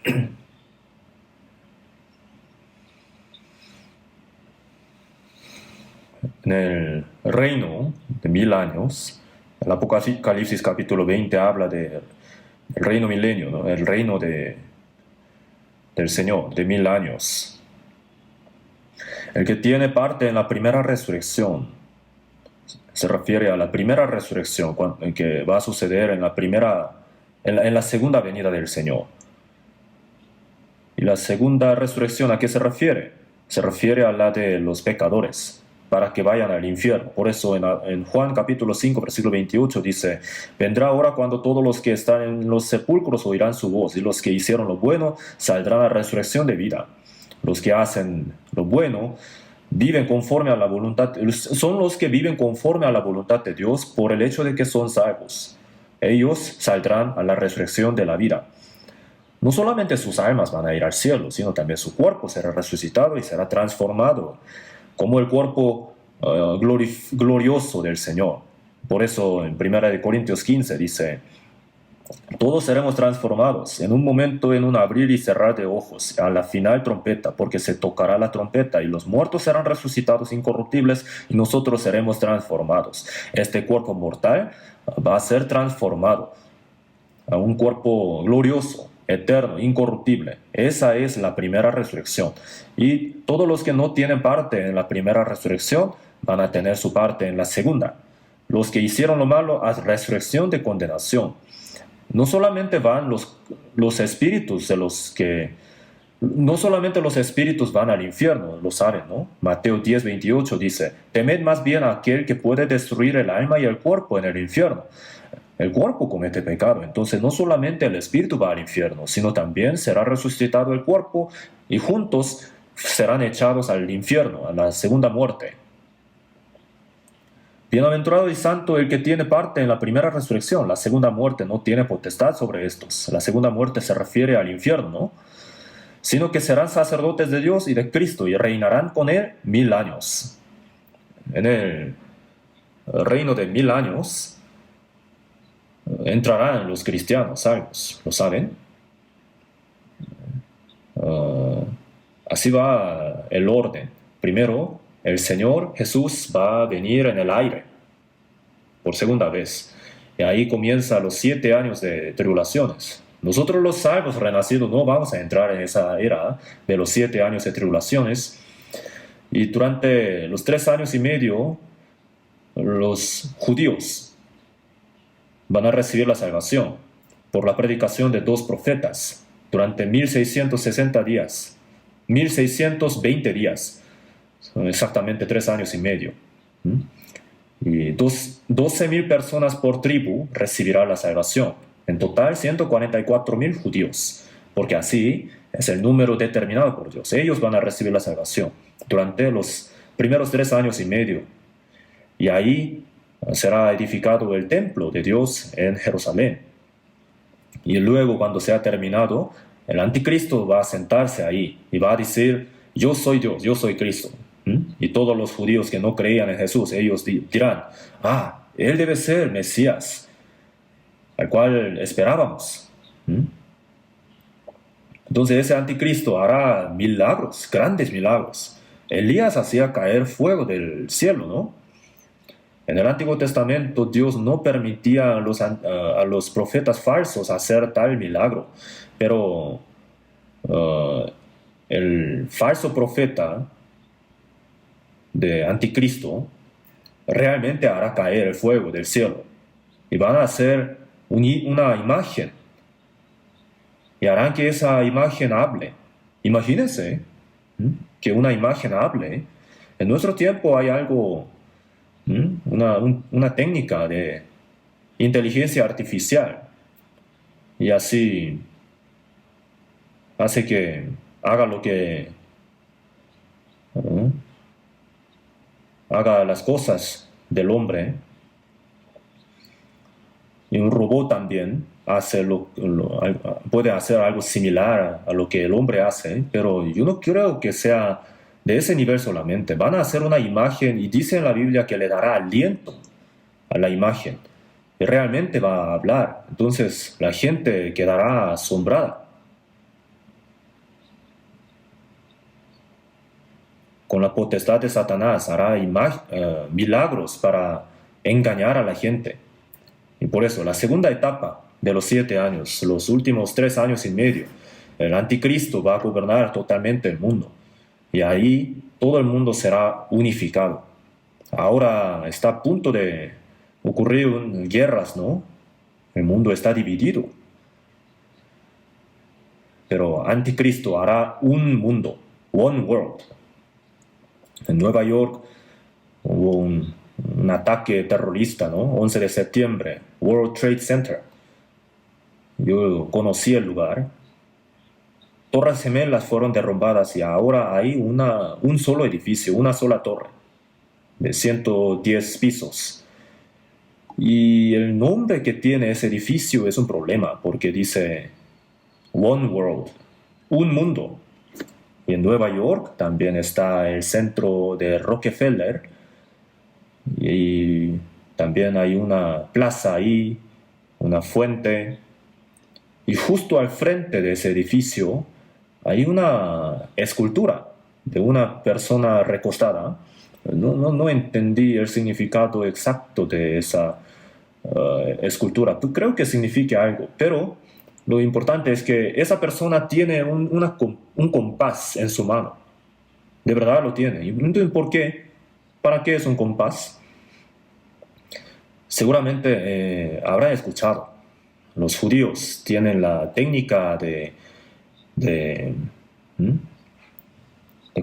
En el reino de 1000 años, el Apocalipsis capítulo 20 habla del reino milenio, ¿no? El reino del Señor, de 1000 años. El que tiene parte en la primera resurrección, se refiere a la primera resurrección que va a suceder en la segunda venida del Señor. ¿Y la segunda resurrección a qué se refiere? Se refiere a la de los pecadores, para que vayan al infierno. Por eso en Juan capítulo 5, versículo 28 dice, vendrá hora cuando todos los que están en los sepulcros oirán su voz, y los que hicieron lo bueno saldrán a resurrección de vida. Los que hacen lo bueno viven conforme a la voluntad, son los que viven conforme a la voluntad de Dios por el hecho de que son salvos. Ellos saldrán a la resurrección de la vida. No solamente sus almas van a ir al cielo, sino también su cuerpo será resucitado y será transformado como el cuerpo glorioso del Señor. Por eso en 1 Corintios 15 dice, todos seremos transformados en un momento, en un abrir y cerrar de ojos, a la final trompeta, porque se tocará la trompeta y los muertos serán resucitados incorruptibles y nosotros seremos transformados. Este cuerpo mortal va a ser transformado a un cuerpo glorioso, eterno, incorruptible. Esa es la primera resurrección. Y todos los que no tienen parte en la primera resurrección van a tener su parte en la segunda. Los que hicieron lo malo a resurrección de condenación. No solamente van los espíritus de los que... No solamente los espíritus van al infierno, lo saben, ¿no? Mateo 10, 28 dice, temed más bien a aquel que puede destruir el alma y el cuerpo en el infierno. El cuerpo comete pecado, entonces no solamente el espíritu va al infierno, sino también será resucitado el cuerpo y juntos serán echados al infierno, a la segunda muerte. Bienaventurado y santo el que tiene parte en la primera resurrección. La segunda muerte no tiene potestad sobre estos. La segunda muerte se refiere al infierno, ¿no? Sino que serán sacerdotes de Dios y de Cristo y reinarán con él 1000 años. En el reino de 1000 años entrarán los cristianos salvos, ¿lo saben? Así va el orden. Primero, el Señor Jesús va a venir en el aire por segunda vez. Y ahí comienza los 7 años de tribulaciones. Nosotros los salvos renacidos no vamos a entrar en esa era de los 7 años de tribulaciones. Y durante los 3 años y medio, los judíos van a recibir la salvación por la predicación de 2 profetas durante 1660 días, 1620 días, son exactamente 3 años y medio. Y 12,000 personas por tribu recibirán la salvación. En total, 144,000 judíos, porque así es el número determinado por Dios. Ellos van a recibir la salvación durante los primeros 3 años y medio. Y ahí será edificado el templo de Dios en Jerusalén. Y luego, cuando sea terminado, el anticristo va a sentarse ahí y va a decir, yo soy Dios, yo soy Cristo. Y todos los judíos que no creían en Jesús, ellos dirán, él debe ser el Mesías, al cual esperábamos. Entonces ese anticristo hará milagros, grandes milagros. Elías hacía caer fuego del cielo, ¿no? En el Antiguo Testamento Dios no permitía a los profetas falsos hacer tal milagro, pero uh, el falso profeta de Anticristo realmente hará caer el fuego del cielo y van a hacer una imagen y harán que esa imagen hable. Imagínense que una imagen hable. En nuestro tiempo hay algo, una técnica de inteligencia artificial y así hace que haga lo que ¿no? haga las cosas del hombre. Y un robot también puede hacer algo similar a lo que el hombre hace, pero yo no creo que sea de ese nivel solamente. Van a hacer una imagen y dice en la Biblia que le dará aliento a la imagen y realmente va a hablar. Entonces la gente quedará asombrada. Con la potestad de Satanás hará milagros para engañar a la gente. Y por eso, la segunda etapa de los 7 años, los últimos 3 años y medio, el anticristo va a gobernar totalmente el mundo. Y ahí todo el mundo será unificado. Ahora está a punto de ocurrir guerras, ¿no? El mundo está dividido. Pero anticristo hará un mundo, one world. En Nueva York hubo un ataque terrorista, ¿no? 11 de septiembre, World Trade Center. Yo conocí el lugar. Torres gemelas fueron derrumbadas y ahora hay un solo edificio, una sola torre de 110 pisos. Y el nombre que tiene ese edificio es un problema porque dice One World, un mundo. Y en Nueva York también está el centro de Rockefeller y también hay una plaza ahí, una fuente. Y justo al frente de ese edificio hay una escultura de una persona recostada. No entendí el significado exacto de esa escultura. Creo que significa algo, pero lo importante es que esa persona tiene un compás en su mano. De verdad lo tiene. Y entonces, ¿por qué? ¿Para qué es un compás? Seguramente habrán escuchado. Los judíos tienen la técnica de, de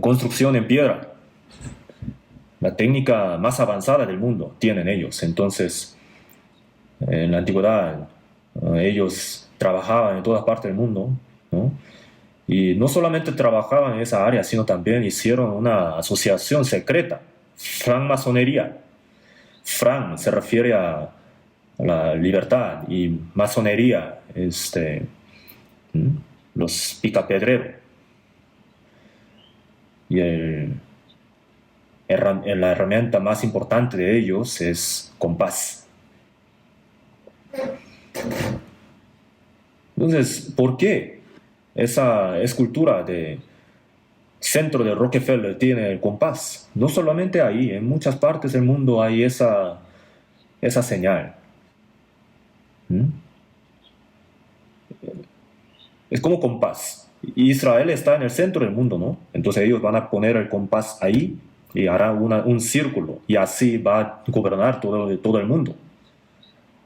construcción en piedra. La técnica más avanzada del mundo tienen ellos. Entonces, en la antigüedad, ellos trabajaban en todas partes del mundo, ¿no? Y no solamente trabajaban en esa área, sino también hicieron una asociación secreta, francmasonería. Franc se refiere a la libertad y masonería, los picapedreros. Y la herramienta más importante de ellos es compás. Entonces, ¿por qué esa escultura de centro de Rockefeller tiene el compás? No solamente ahí, en muchas partes del mundo hay esa señal. Es como compás. Israel está en el centro del mundo, ¿no? Entonces ellos van a poner el compás ahí y hará un círculo y así va a gobernar todo el mundo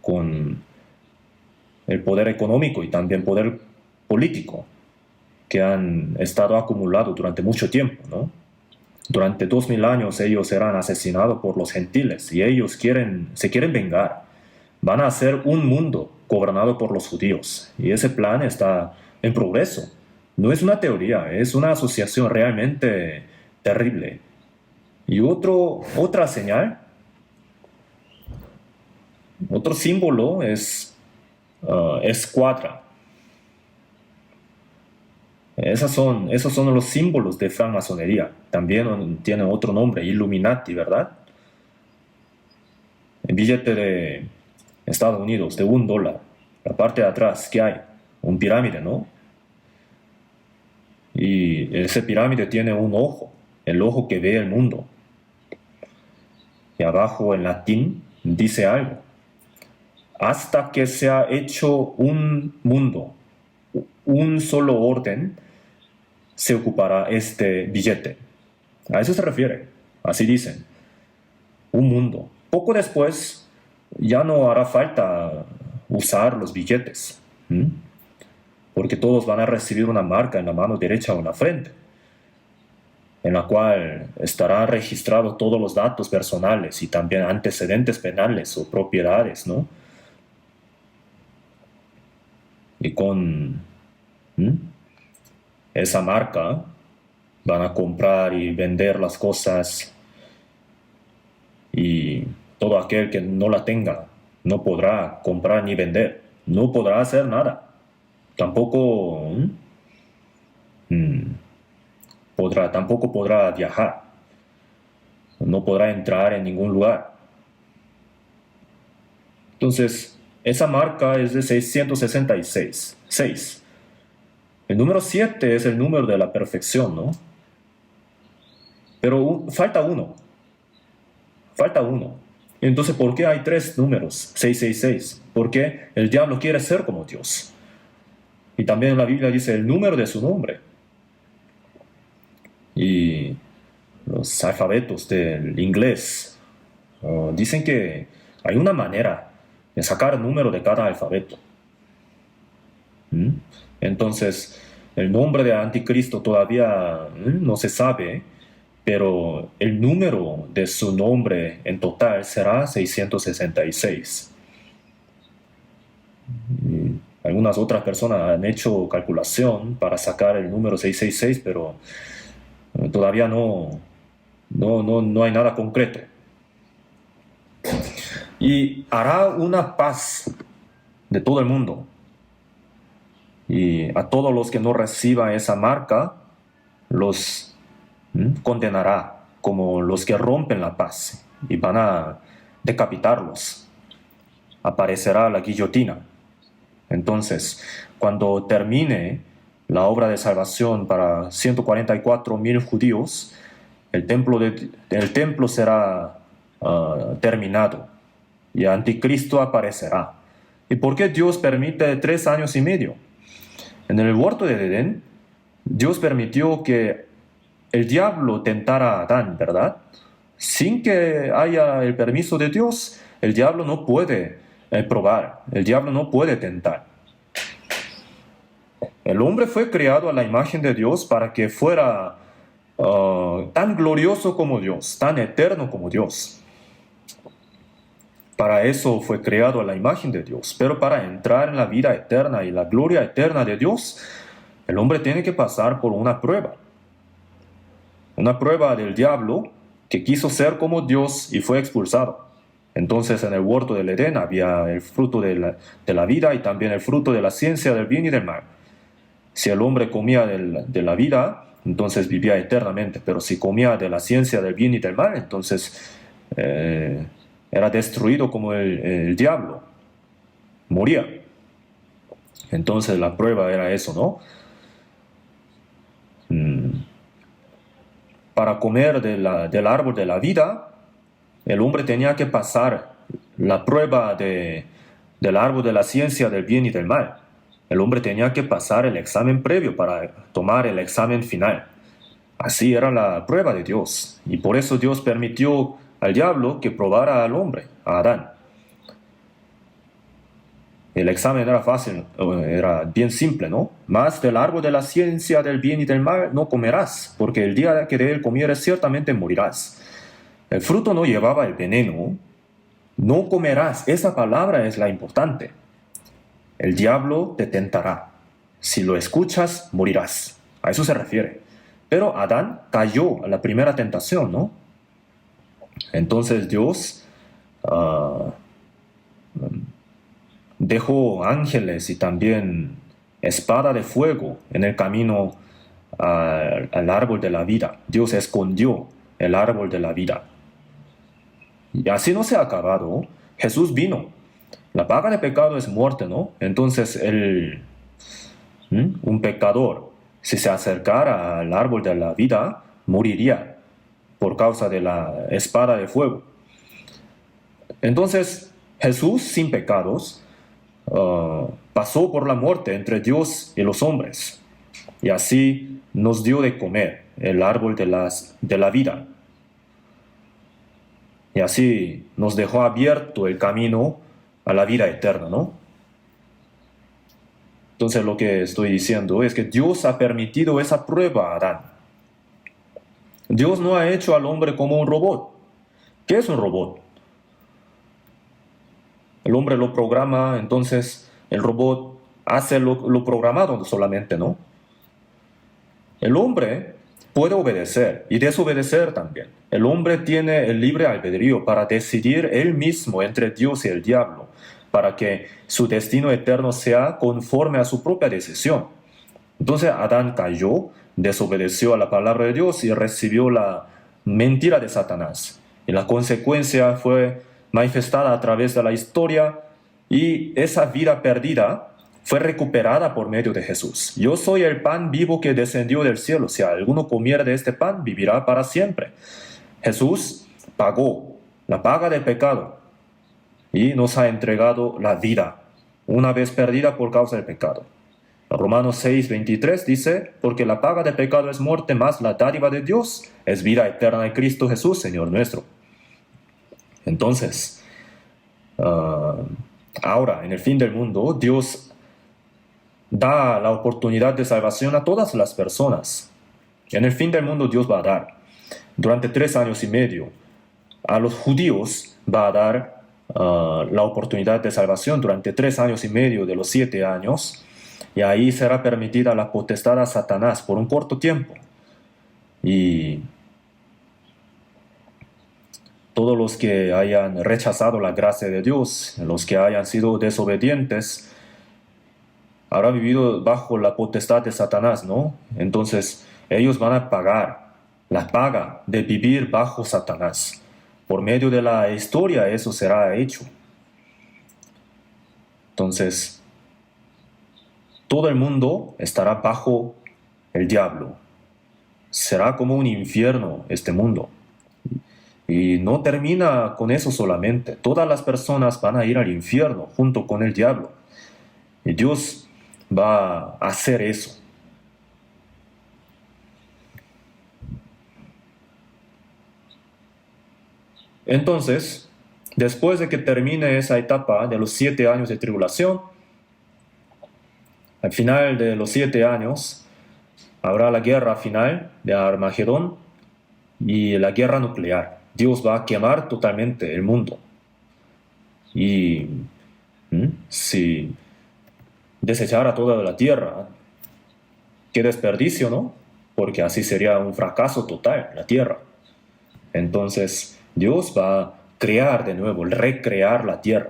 con el poder económico y también poder político que han estado acumulados durante mucho tiempo, ¿no? Durante 2000 años ellos serán asesinados por los gentiles y ellos se quieren vengar. Van a hacer un mundo gobernado por los judíos y ese plan está en progreso. No es una teoría, es una asociación realmente terrible. Y otra señal, otro símbolo es escuadra. Esos son los símbolos de francmasonería. También tienen otro nombre, Illuminati, ¿verdad? El billete de Estados Unidos de $1, la parte de atrás, ¿qué hay? Un pirámide, ¿no? Y ese pirámide tiene un ojo. el ojo que ve el mundo. Y abajo en latín dice algo. Hasta que se ha hecho un mundo, un solo orden, se ocupará este billete. A eso se refiere. Así dicen. Un mundo. Poco después ya no hará falta usar los billetes. Porque todos van a recibir una marca en la mano derecha o en la frente, en la cual estarán registrados todos los datos personales y también antecedentes penales o propiedades, ¿no? Y con esa marca van a comprar y vender las cosas, y todo aquel que no la tenga no podrá comprar ni vender, no podrá hacer nada. Tampoco tampoco podrá viajar, no podrá entrar en ningún lugar. Entonces, esa marca es de 666. 6. El número 7 es el número de la perfección, ¿no? Pero falta uno. Falta uno. Entonces, ¿por qué hay 3 números? 666. Porque el diablo quiere ser como Dios. Y también la Biblia dice el número de su nombre. Y los alfabetos del inglés dicen que hay una manera de sacar el número de cada alfabeto. Entonces, el nombre de anticristo todavía no se sabe, pero el número de su nombre en total será 666. Algunas otras personas han hecho calculación para sacar el número 666, pero todavía no hay nada concreto. Y hará una paz de todo el mundo. Y a todos los que no reciban esa marca, los condenará como los que rompen la paz y van a decapitarlos. Aparecerá la guillotina. Entonces, cuando termine la obra de salvación para 144,000 judíos, el templo será terminado y Anticristo aparecerá. ¿Y por qué Dios permite 3 años y medio? En el huerto de Edén, Dios permitió que el diablo tentara a Adán, ¿verdad? Sin que haya el permiso de Dios, el diablo no puede probar, el diablo no puede tentar. El hombre fue creado a la imagen de Dios para que fuera tan glorioso como Dios, tan eterno como Dios. Para eso fue creado a la imagen de Dios. Pero para entrar en la vida eterna y la gloria eterna de Dios, el hombre tiene que pasar por una prueba. Una prueba del diablo que quiso ser como Dios y fue expulsado. Entonces en el huerto del Edén había el fruto de la vida y también el fruto de la ciencia del bien y del mal. Si el hombre comía de la vida, entonces vivía eternamente. Pero si comía de la ciencia del bien y del mal, entonces era destruido como el diablo. Moría. Entonces la prueba era eso, ¿no? Para comer del árbol de la vida, el hombre tenía que pasar la prueba del árbol de la ciencia del bien y del mal. El hombre tenía que pasar el examen previo para tomar el examen final. Así era la prueba de Dios. Y por eso Dios permitió al diablo que probara al hombre, a Adán. El examen era fácil, era bien simple, ¿no? Mas del árbol de la ciencia del bien y del mal no comerás, porque el día que de él comieres ciertamente morirás. El fruto no llevaba el veneno. No comerás. Esa palabra es la importante. El diablo te tentará. Si lo escuchas, morirás. A eso se refiere. Pero Adán cayó a la primera tentación, ¿no? Entonces Dios dejó ángeles y también espada de fuego en el camino al árbol de la vida. Dios escondió el árbol de la vida. Y así no se ha acabado. Jesús vino. La paga de pecado es muerte, ¿no? Entonces un pecador, si se acercara al árbol de la vida, moriría. por causa de la espada de fuego. Entonces, Jesús, sin pecados, pasó por la muerte entre Dios y los hombres, y así nos dio de comer el árbol de la vida. Y así nos dejó abierto el camino a la vida eterna, ¿no? Entonces lo que estoy diciendo es que Dios ha permitido esa prueba a Adán. Dios no ha hecho al hombre como un robot. ¿Qué es un robot? El hombre lo programa, entonces el robot hace lo programado solamente, ¿no? El hombre puede obedecer y desobedecer también. El hombre tiene el libre albedrío para decidir él mismo entre Dios y el diablo, para que su destino eterno sea conforme a su propia decisión. Entonces Adán cayó, desobedeció a la palabra de Dios y recibió la mentira de Satanás. Y la consecuencia fue manifestada a través de la historia, y esa vida perdida fue recuperada por medio de Jesús. Yo soy el pan vivo que descendió del cielo. Si alguno comiere de este pan, vivirá para siempre. Jesús pagó la paga del pecado y nos ha entregado la vida, una vez perdida por causa del pecado. Romanos 6:23 dice, porque la paga del pecado es muerte, mas la dádiva de Dios es vida eterna en Cristo Jesús, Señor nuestro. Entonces, ahora, en el fin del mundo, Dios da la oportunidad de salvación a todas las personas. En el fin del mundo Dios va a dar, durante 3 años y medio, a los judíos va a dar la oportunidad de salvación durante 3 años y medio de los 7 años, y ahí será permitida la potestad a Satanás por un corto tiempo. Y todos los que hayan rechazado la gracia de Dios, los que hayan sido desobedientes, habrán vivido bajo la potestad de Satanás, ¿no? Entonces ellos van a pagar la paga de vivir bajo Satanás. Por medio de la historia eso será hecho. Entonces, todo el mundo estará bajo el diablo. Será como un infierno este mundo. Y no termina con eso solamente. Todas las personas van a ir al infierno junto con el diablo. Y Dios va a hacer eso. Entonces, después de que termine esa etapa de los 7 años de tribulación, al final de los 7 años habrá la guerra final de Armagedón y la guerra nuclear. Dios va a quemar totalmente el mundo. Y si desechara toda la tierra, qué desperdicio, ¿no? Porque así sería un fracaso total la tierra. Entonces Dios va a crear de nuevo, recrear la tierra.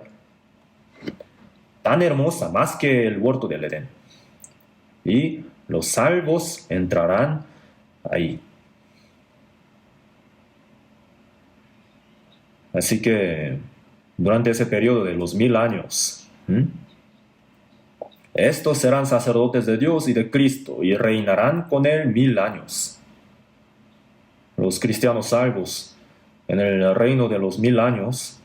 Tan hermosa, más que el huerto del Edén. Y los salvos entrarán ahí. Así que durante ese periodo de los 1000 años, estos serán sacerdotes de Dios y de Cristo y reinarán con él 1000 años. Los cristianos salvos en el reino de los 1000 años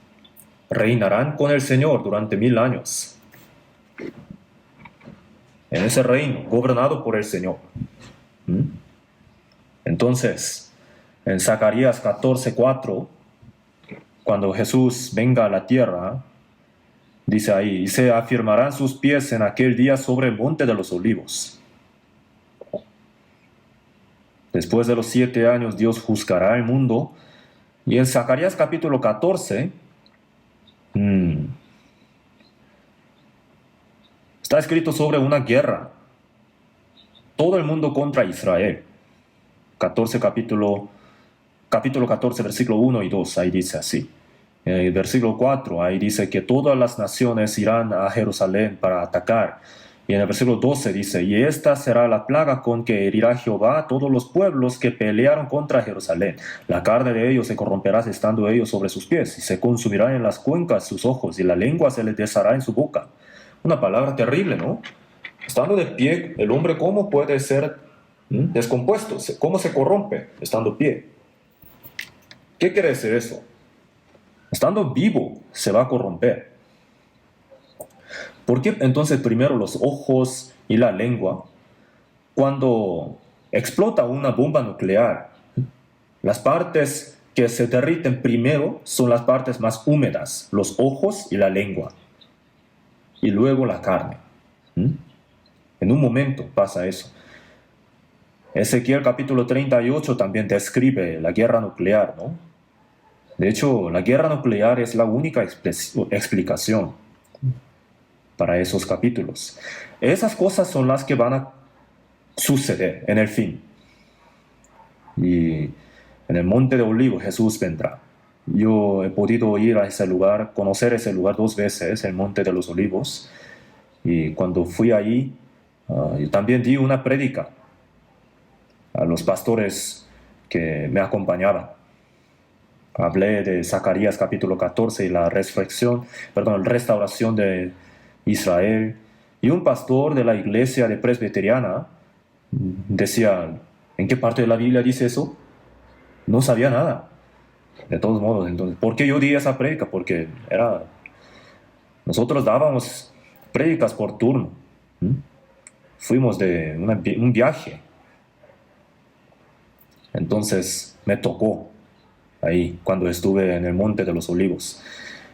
reinarán con el Señor durante 1000 años. En ese reino, gobernado por el Señor. Entonces, en Zacarías 14:4, cuando Jesús venga a la tierra, dice ahí, y se afirmarán sus pies en aquel día sobre el monte de los olivos. Después de los 7 años, Dios juzgará el mundo. Y en Zacarías capítulo 14, está escrito sobre una guerra. Todo el mundo contra Israel. Capítulo 14, versículo 1 y 2, ahí dice así. En el versículo 4, ahí dice que todas las naciones irán a Jerusalén para atacar. Y en el versículo 12 dice, y esta será la plaga con que herirá Jehová a todos los pueblos que pelearon contra Jerusalén. La carne de ellos se corromperá estando ellos sobre sus pies, y se consumirán en las cuencas sus ojos, y la lengua se les deshará en su boca. Una palabra terrible, ¿no? Estando de pie, el hombre, ¿cómo puede ser descompuesto? ¿Cómo se corrompe estando de pie? ¿Qué quiere decir eso? Estando vivo se va a corromper. ¿Por qué entonces primero los ojos y la lengua? Cuando explota una bomba nuclear, las partes que se derriten primero son las partes más húmedas, los ojos y la lengua, y luego la carne. En un momento pasa eso. Ezequiel capítulo 38 también describe la guerra nuclear, ¿no? De hecho, la guerra nuclear es la única explicación para esos capítulos. Esas cosas son las que van a suceder en el fin. Y en el Monte de Olivos Jesús vendrá. Yo he podido ir a ese lugar, conocer ese lugar 2 veces, el Monte de los Olivos. Y cuando fui allí, yo también di una prédica a los pastores que me acompañaban. Hablé de Zacarías capítulo 14 y la restauración de Israel. Y un pastor de la iglesia de presbiteriana decía, ¿en qué parte de la Biblia dice eso? No sabía nada. De todos modos, entonces, ¿por qué yo di esa prédica? Porque nosotros dábamos prédicas por turno. Fuimos de un viaje. Entonces me tocó ahí cuando estuve en el Monte de los Olivos.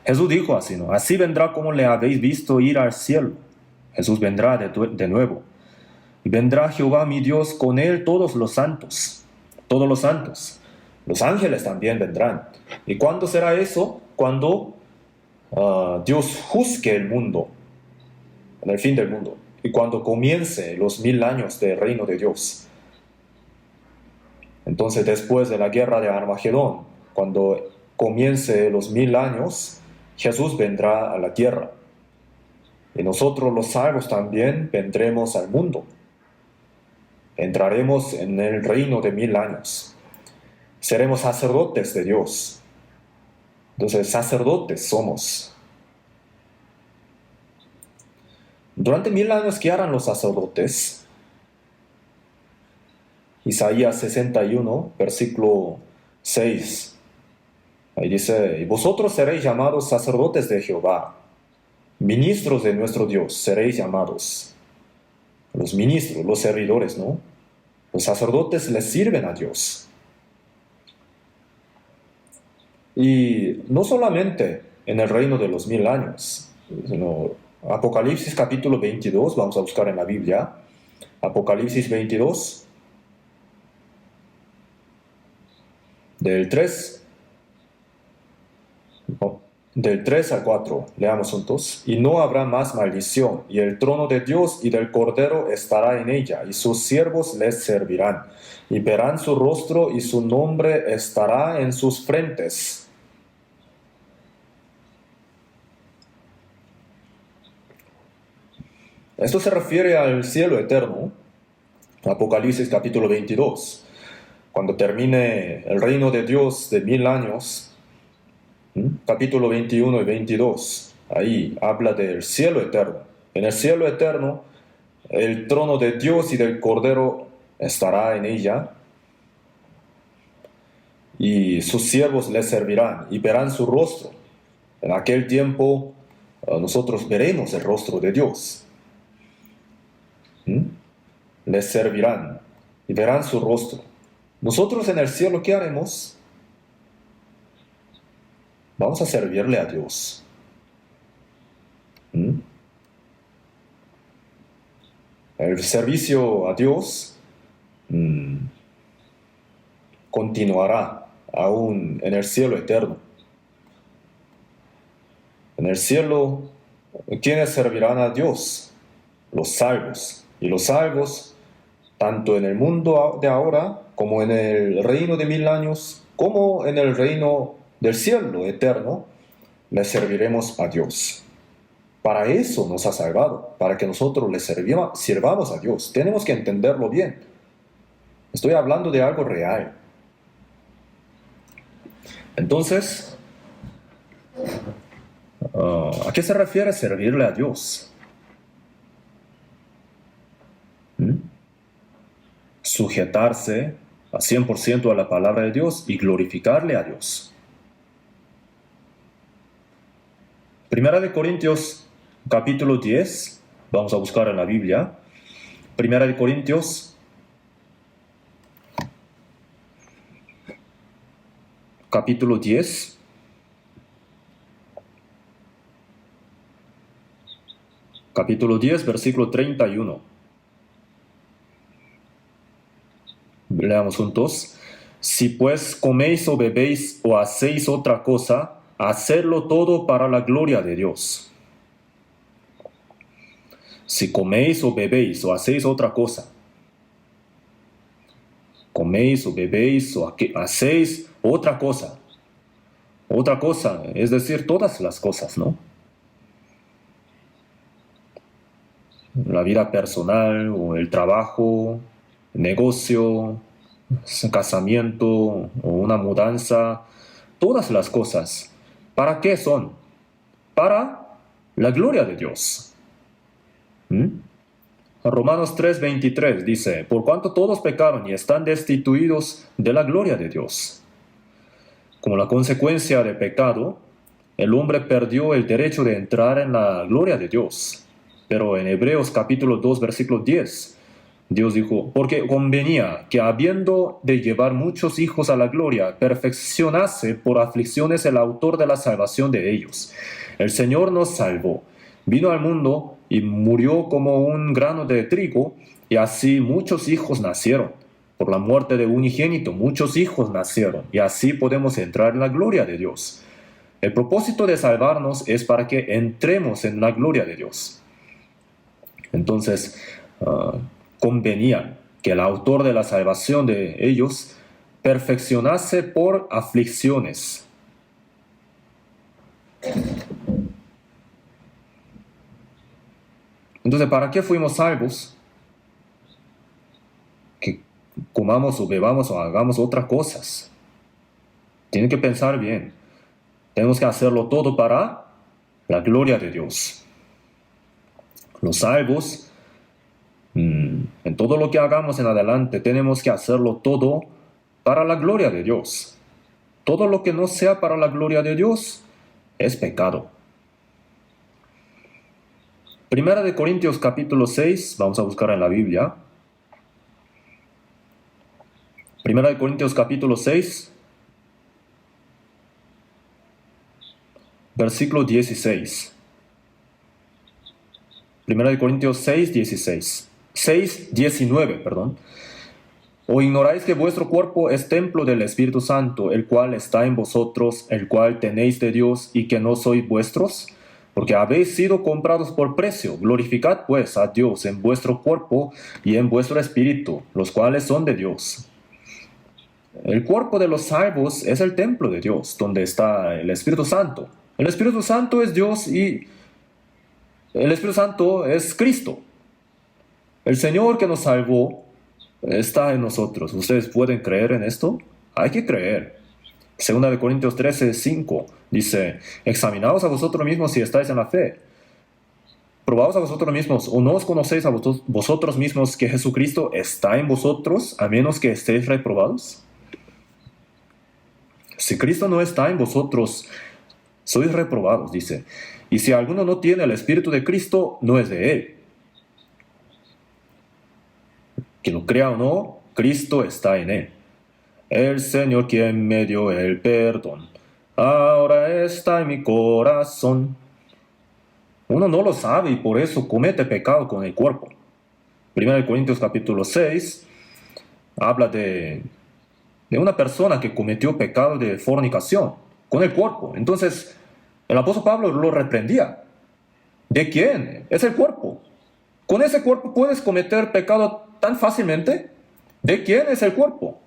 Jesús dijo así, ¿no? Así vendrá como le habéis visto ir al cielo. Jesús vendrá de nuevo. Y vendrá Jehová mi Dios con él todos los santos. Todos los santos. Los ángeles también vendrán. ¿Y cuándo será eso? Cuando Dios juzgue el mundo, en el fin del mundo. Y cuando comience los 1000 años del reino de Dios. Entonces, después de la guerra de Armagedón, cuando comience los 1000 años, Jesús vendrá a la tierra. Y nosotros los salvos también vendremos al mundo. Entraremos en el reino de 1000 años. Seremos sacerdotes de Dios. Entonces, sacerdotes somos. Durante 1000 años, ¿qué harán los sacerdotes? Isaías 61, versículo 6. Ahí dice, y vosotros seréis llamados sacerdotes de Jehová, ministros de nuestro Dios seréis llamados. Los ministros, los servidores, ¿no? Los sacerdotes les sirven a Dios. Y no solamente en el reino de los 1000 años, sino Apocalipsis capítulo 22, vamos a buscar en la Biblia, Apocalipsis 22, del 3 al 4, leamos juntos. Y no habrá más maldición, y el trono de Dios y del Cordero estará en ella, y sus siervos les servirán, y verán su rostro, y su nombre estará en sus frentes. Esto se refiere al cielo eterno, Apocalipsis capítulo 22. Cuando termine el reino de Dios de 1000 años, capítulo 21 y 22, ahí habla del cielo eterno. En el cielo eterno, el trono de Dios y del Cordero estará en ella, y sus siervos le servirán y verán su rostro. En aquel tiempo, nosotros veremos el rostro de Dios. Les servirán y verán su rostro. Nosotros en el cielo, ¿qué haremos? Vamos a servirle a Dios. El servicio a Dios continuará aún en el cielo eterno. En el cielo, ¿quiénes servirán a Dios? Los salvos. Y los salvos, tanto en el mundo de ahora, como en el reino de 1000 años, como en el reino del cielo eterno, le serviremos a Dios. Para eso nos ha salvado, para que nosotros le sirvamos a Dios. Tenemos que entenderlo bien. Estoy hablando de algo real. Entonces, ¿a qué se refiere servirle a Dios? Sujetarse a 100% a la palabra de Dios y glorificarle a Dios. Primera de Corintios, capítulo 10, vamos a buscar en la Biblia. Primera de Corintios, capítulo 10. Capítulo 10, versículo 31. Leamos juntos. Si pues coméis o bebéis o hacéis otra cosa, hacedlo todo para la gloria de Dios. Si coméis o bebéis o hacéis otra cosa, coméis o bebéis o hacéis otra cosa. Otra cosa, es decir, todas las cosas, ¿no? La vida personal o el trabajo, negocio, casamiento o una mudanza, todas las cosas. ¿Para qué son? Para la gloria de Dios. Romanos 3:23 dice, por cuanto todos pecaron y están destituidos de la gloria de Dios. Como la consecuencia del pecado, el hombre perdió el derecho de entrar en la gloria de Dios. Pero en Hebreos capítulo 2, versículo 10, Dios dijo, porque convenía que habiendo de llevar muchos hijos a la gloria, perfeccionase por aflicciones el autor de la salvación de ellos. El Señor nos salvó, vino al mundo y murió como un grano de trigo, y así muchos hijos nacieron. Por la muerte de unigénito, muchos hijos nacieron, y así podemos entrar en la gloria de Dios. El propósito de salvarnos es para que entremos en la gloria de Dios. Entonces, convenía que el autor de la salvación de ellos perfeccionase por aflicciones. Entonces, ¿para qué fuimos salvos? Que comamos o bebamos o hagamos otras cosas. Tienen que pensar bien. Tenemos que hacerlo todo para la gloria de Dios. Los salvos, en todo lo que hagamos en adelante, tenemos que hacerlo todo para la gloria de Dios. Todo lo que no sea para la gloria de Dios es pecado. Primera de Corintios capítulo 6, vamos a buscar en la Biblia. Primera de Corintios capítulo 6, versículo 16. Primera de Corintios 6, 16. 6, 19, perdón. ¿O ignoráis que vuestro cuerpo es templo del Espíritu Santo, el cual está en vosotros, el cual tenéis de Dios, y que no sois vuestros? Porque habéis sido comprados por precio. Glorificad pues a Dios en vuestro cuerpo y en vuestro espíritu, los cuales son de Dios. El cuerpo de los salvos es el templo de Dios, donde está el Espíritu Santo. El Espíritu Santo es Dios y el Espíritu Santo es Cristo. El Señor que nos salvó está en nosotros. ¿Ustedes pueden creer en esto? Hay que creer. Segunda de Corintios 13, 5 dice, examinaos a vosotros mismos si estáis en la fe. Probaos a vosotros mismos, o no os conocéis a vosotros mismos que Jesucristo está en vosotros, a menos que estéis reprobados. Si Cristo no está en vosotros, sois reprobados, dice. Y si alguno no tiene el Espíritu de Cristo, no es de él. Que lo crea o no, Cristo está en él. El Señor quien me dio el perdón, ahora está en mi corazón. Uno no lo sabe y por eso comete pecado con el cuerpo. 1 Corintios capítulo 6 habla de una persona que cometió pecado de fornicación con el cuerpo. Entonces, el apóstol Pablo lo reprendía. ¿De quién? Es el cuerpo. ¿Con ese cuerpo puedes cometer pecado tan fácilmente? ¿De quién es el cuerpo?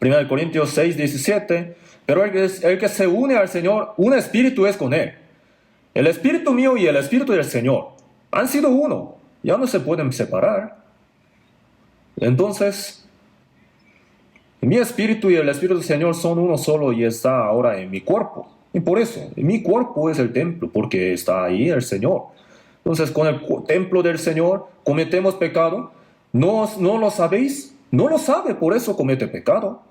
1 Corintios 6, 17. Pero el que se une al Señor, un espíritu es con él. El espíritu mío y el espíritu del Señor han sido uno. Ya no se pueden separar. Entonces, mi espíritu y el espíritu del Señor son uno solo y está ahora en mi cuerpo. Y por eso, mi cuerpo es el templo, porque está ahí el Señor. Entonces, con el templo del Señor cometemos pecado, ¿No lo sabéis? No lo sabe, por eso comete pecado.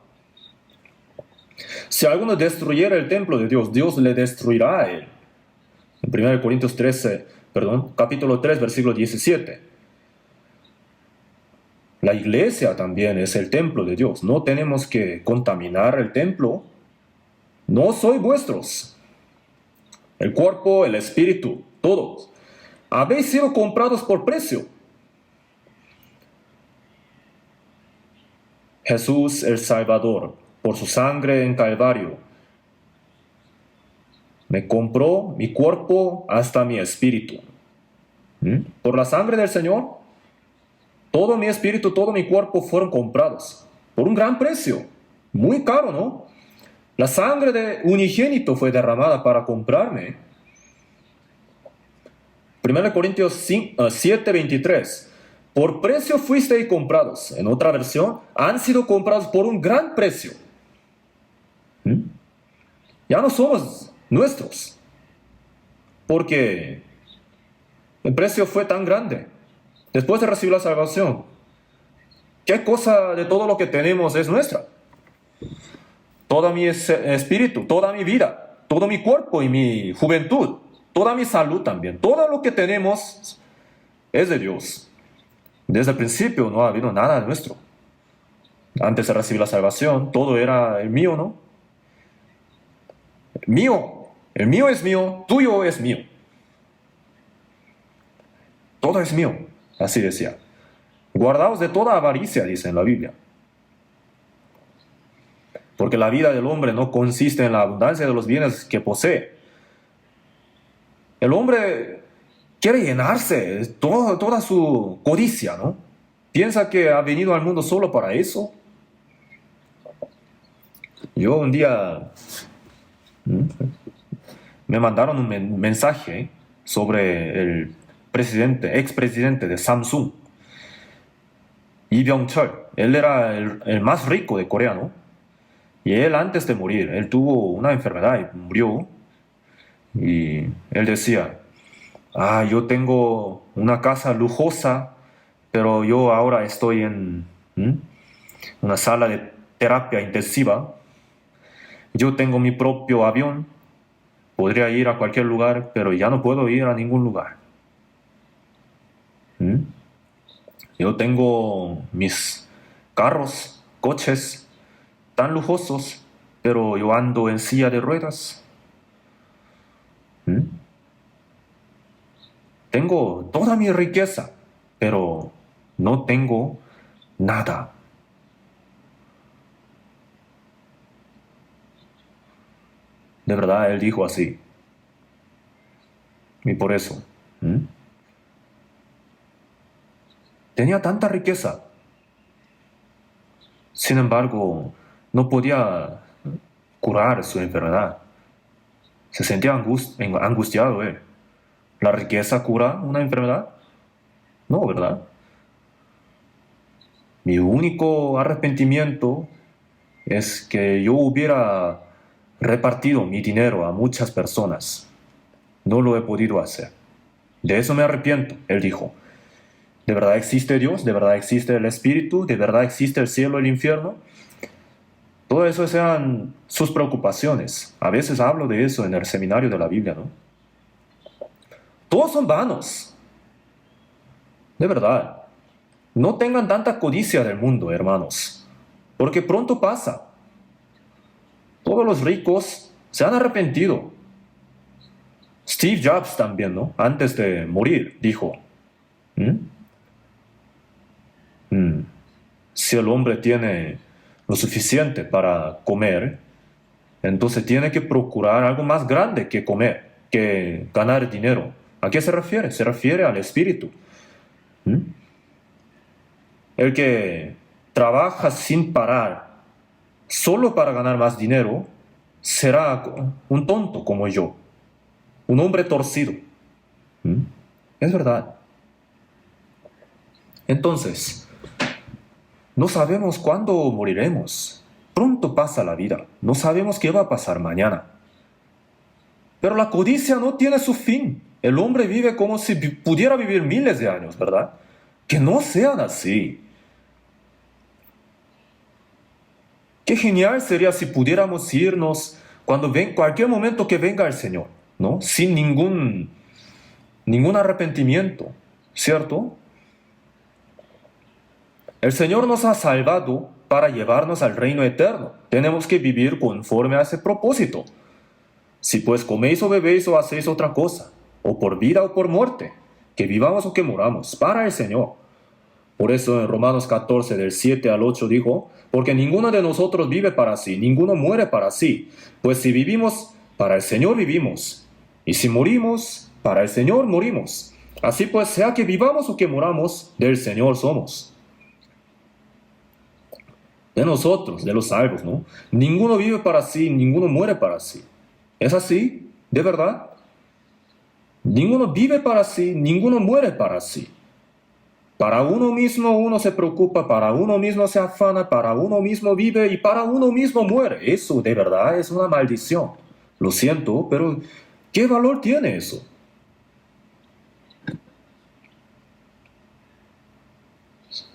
Si alguno destruyera el templo de Dios, Dios le destruirá a él. En 1 Corintios 13, capítulo 3, versículo 17. La iglesia también es el templo de Dios. No tenemos que contaminar el templo. No soy vuestros. El cuerpo, el espíritu, todos. Habéis sido comprados por precio. Jesús el Salvador, por su sangre en Calvario, me compró mi cuerpo hasta mi espíritu. Por la sangre del Señor, todo mi espíritu, todo mi cuerpo fueron comprados por un gran precio. Muy caro, ¿no? La sangre de unigénito fue derramada para comprarme. 1 Corintios 7, 23. Por precio fuisteis comprados. En otra versión, han sido comprados por un gran precio. Ya no somos nuestros, porque el precio fue tan grande. Después de recibir la salvación, ¿qué cosa de todo lo que tenemos es nuestra? Todo mi espíritu, toda mi vida, todo mi cuerpo y mi juventud, toda mi salud también, todo lo que tenemos es de Dios. Desde el principio no ha habido nada nuestro. Antes de recibir la salvación, todo era el mío, ¿no? Mío, el mío es mío, tuyo es mío. Todo es mío, así decía. Guardaos de toda avaricia, dice en la Biblia. Porque la vida del hombre no consiste en la abundancia de los bienes que posee. El hombre quiere llenarse toda su codicia, ¿no? Piensa que ha venido al mundo solo para eso. Yo un día me mandaron un mensaje sobre el expresidente de Samsung, Lee Byung-chul. Él era el más rico de Corea, ¿no? Y él, antes de morir, él tuvo una enfermedad y murió. Y él decía, yo tengo una casa lujosa, pero yo ahora estoy en una sala de terapia intensiva. Yo tengo mi propio avión, podría ir a cualquier lugar, pero ya no puedo ir a ningún lugar. Yo tengo mis carros, coches tan lujosos, pero yo ando en silla de ruedas. Tengo toda mi riqueza, pero no tengo nada. De verdad, él dijo así. Y por eso, tenía tanta riqueza. Sin embargo, no podía curar su enfermedad. Se sentía angustiado él. ¿La riqueza cura una enfermedad? No, ¿verdad? Mi único arrepentimiento es que yo hubiera repartido mi dinero a muchas personas. No lo he podido hacer. De eso me arrepiento, él dijo. ¿De verdad existe Dios? ¿De verdad existe el Espíritu? ¿De verdad existe el cielo y el infierno? Todo eso sean sus preocupaciones. A veces hablo de eso en el seminario de la Biblia, ¿no? Todos son vanos. De verdad. No tengan tanta codicia del mundo, hermanos, porque pronto pasa. Todos los ricos se han arrepentido. Steve Jobs también, ¿no? Antes de morir, dijo, si el hombre tiene lo suficiente para comer, entonces tiene que procurar algo más grande que comer, que ganar dinero. ¿A qué se refiere? Se refiere al espíritu. El que trabaja sin parar solo para ganar más dinero será un tonto como yo, un hombre torcido. Es verdad. Entonces, no sabemos cuándo moriremos. Pronto pasa la vida. No sabemos qué va a pasar mañana. Pero la codicia no tiene su fin. El hombre vive como si pudiera vivir miles de años, ¿verdad? Que no sean así. Qué genial sería si pudiéramos irnos cuando cualquier momento que venga el Señor, ¿no? Sin ningún arrepentimiento, ¿cierto? El Señor nos ha salvado para llevarnos al reino eterno. Tenemos que vivir conforme a ese propósito. Si pues coméis o bebéis o hacéis otra cosa, o por vida o por muerte, que vivamos o que moramos, para el Señor. Por eso en Romanos 14, del 7 al 8 dijo, porque ninguno de nosotros vive para sí, ninguno muere para sí. Pues si vivimos, para el Señor vivimos. Y si morimos, para el Señor morimos. Así pues, sea que vivamos o que moramos, del Señor somos. De nosotros, de los salvos, ¿no? Ninguno vive para sí, ninguno muere para sí. ¿Es así? ¿De verdad? Ninguno vive para sí, ninguno muere para sí. Para uno mismo uno se preocupa, para uno mismo se afana, para uno mismo vive y para uno mismo muere. Eso de verdad es una maldición. Lo siento, pero ¿qué valor tiene eso?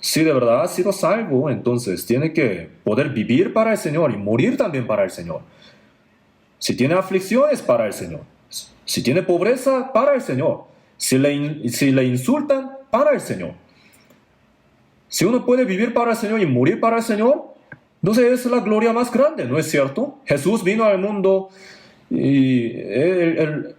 Si de verdad ha sido salvo, entonces tiene que poder vivir para el Señor y morir también para el Señor. Si tiene aflicciones, para el Señor. Si tiene pobreza, para el Señor. Si le insultan, para el Señor. Si uno puede vivir para el Señor y morir para el Señor, entonces es la gloria más grande, ¿no es cierto? Jesús vino al mundo y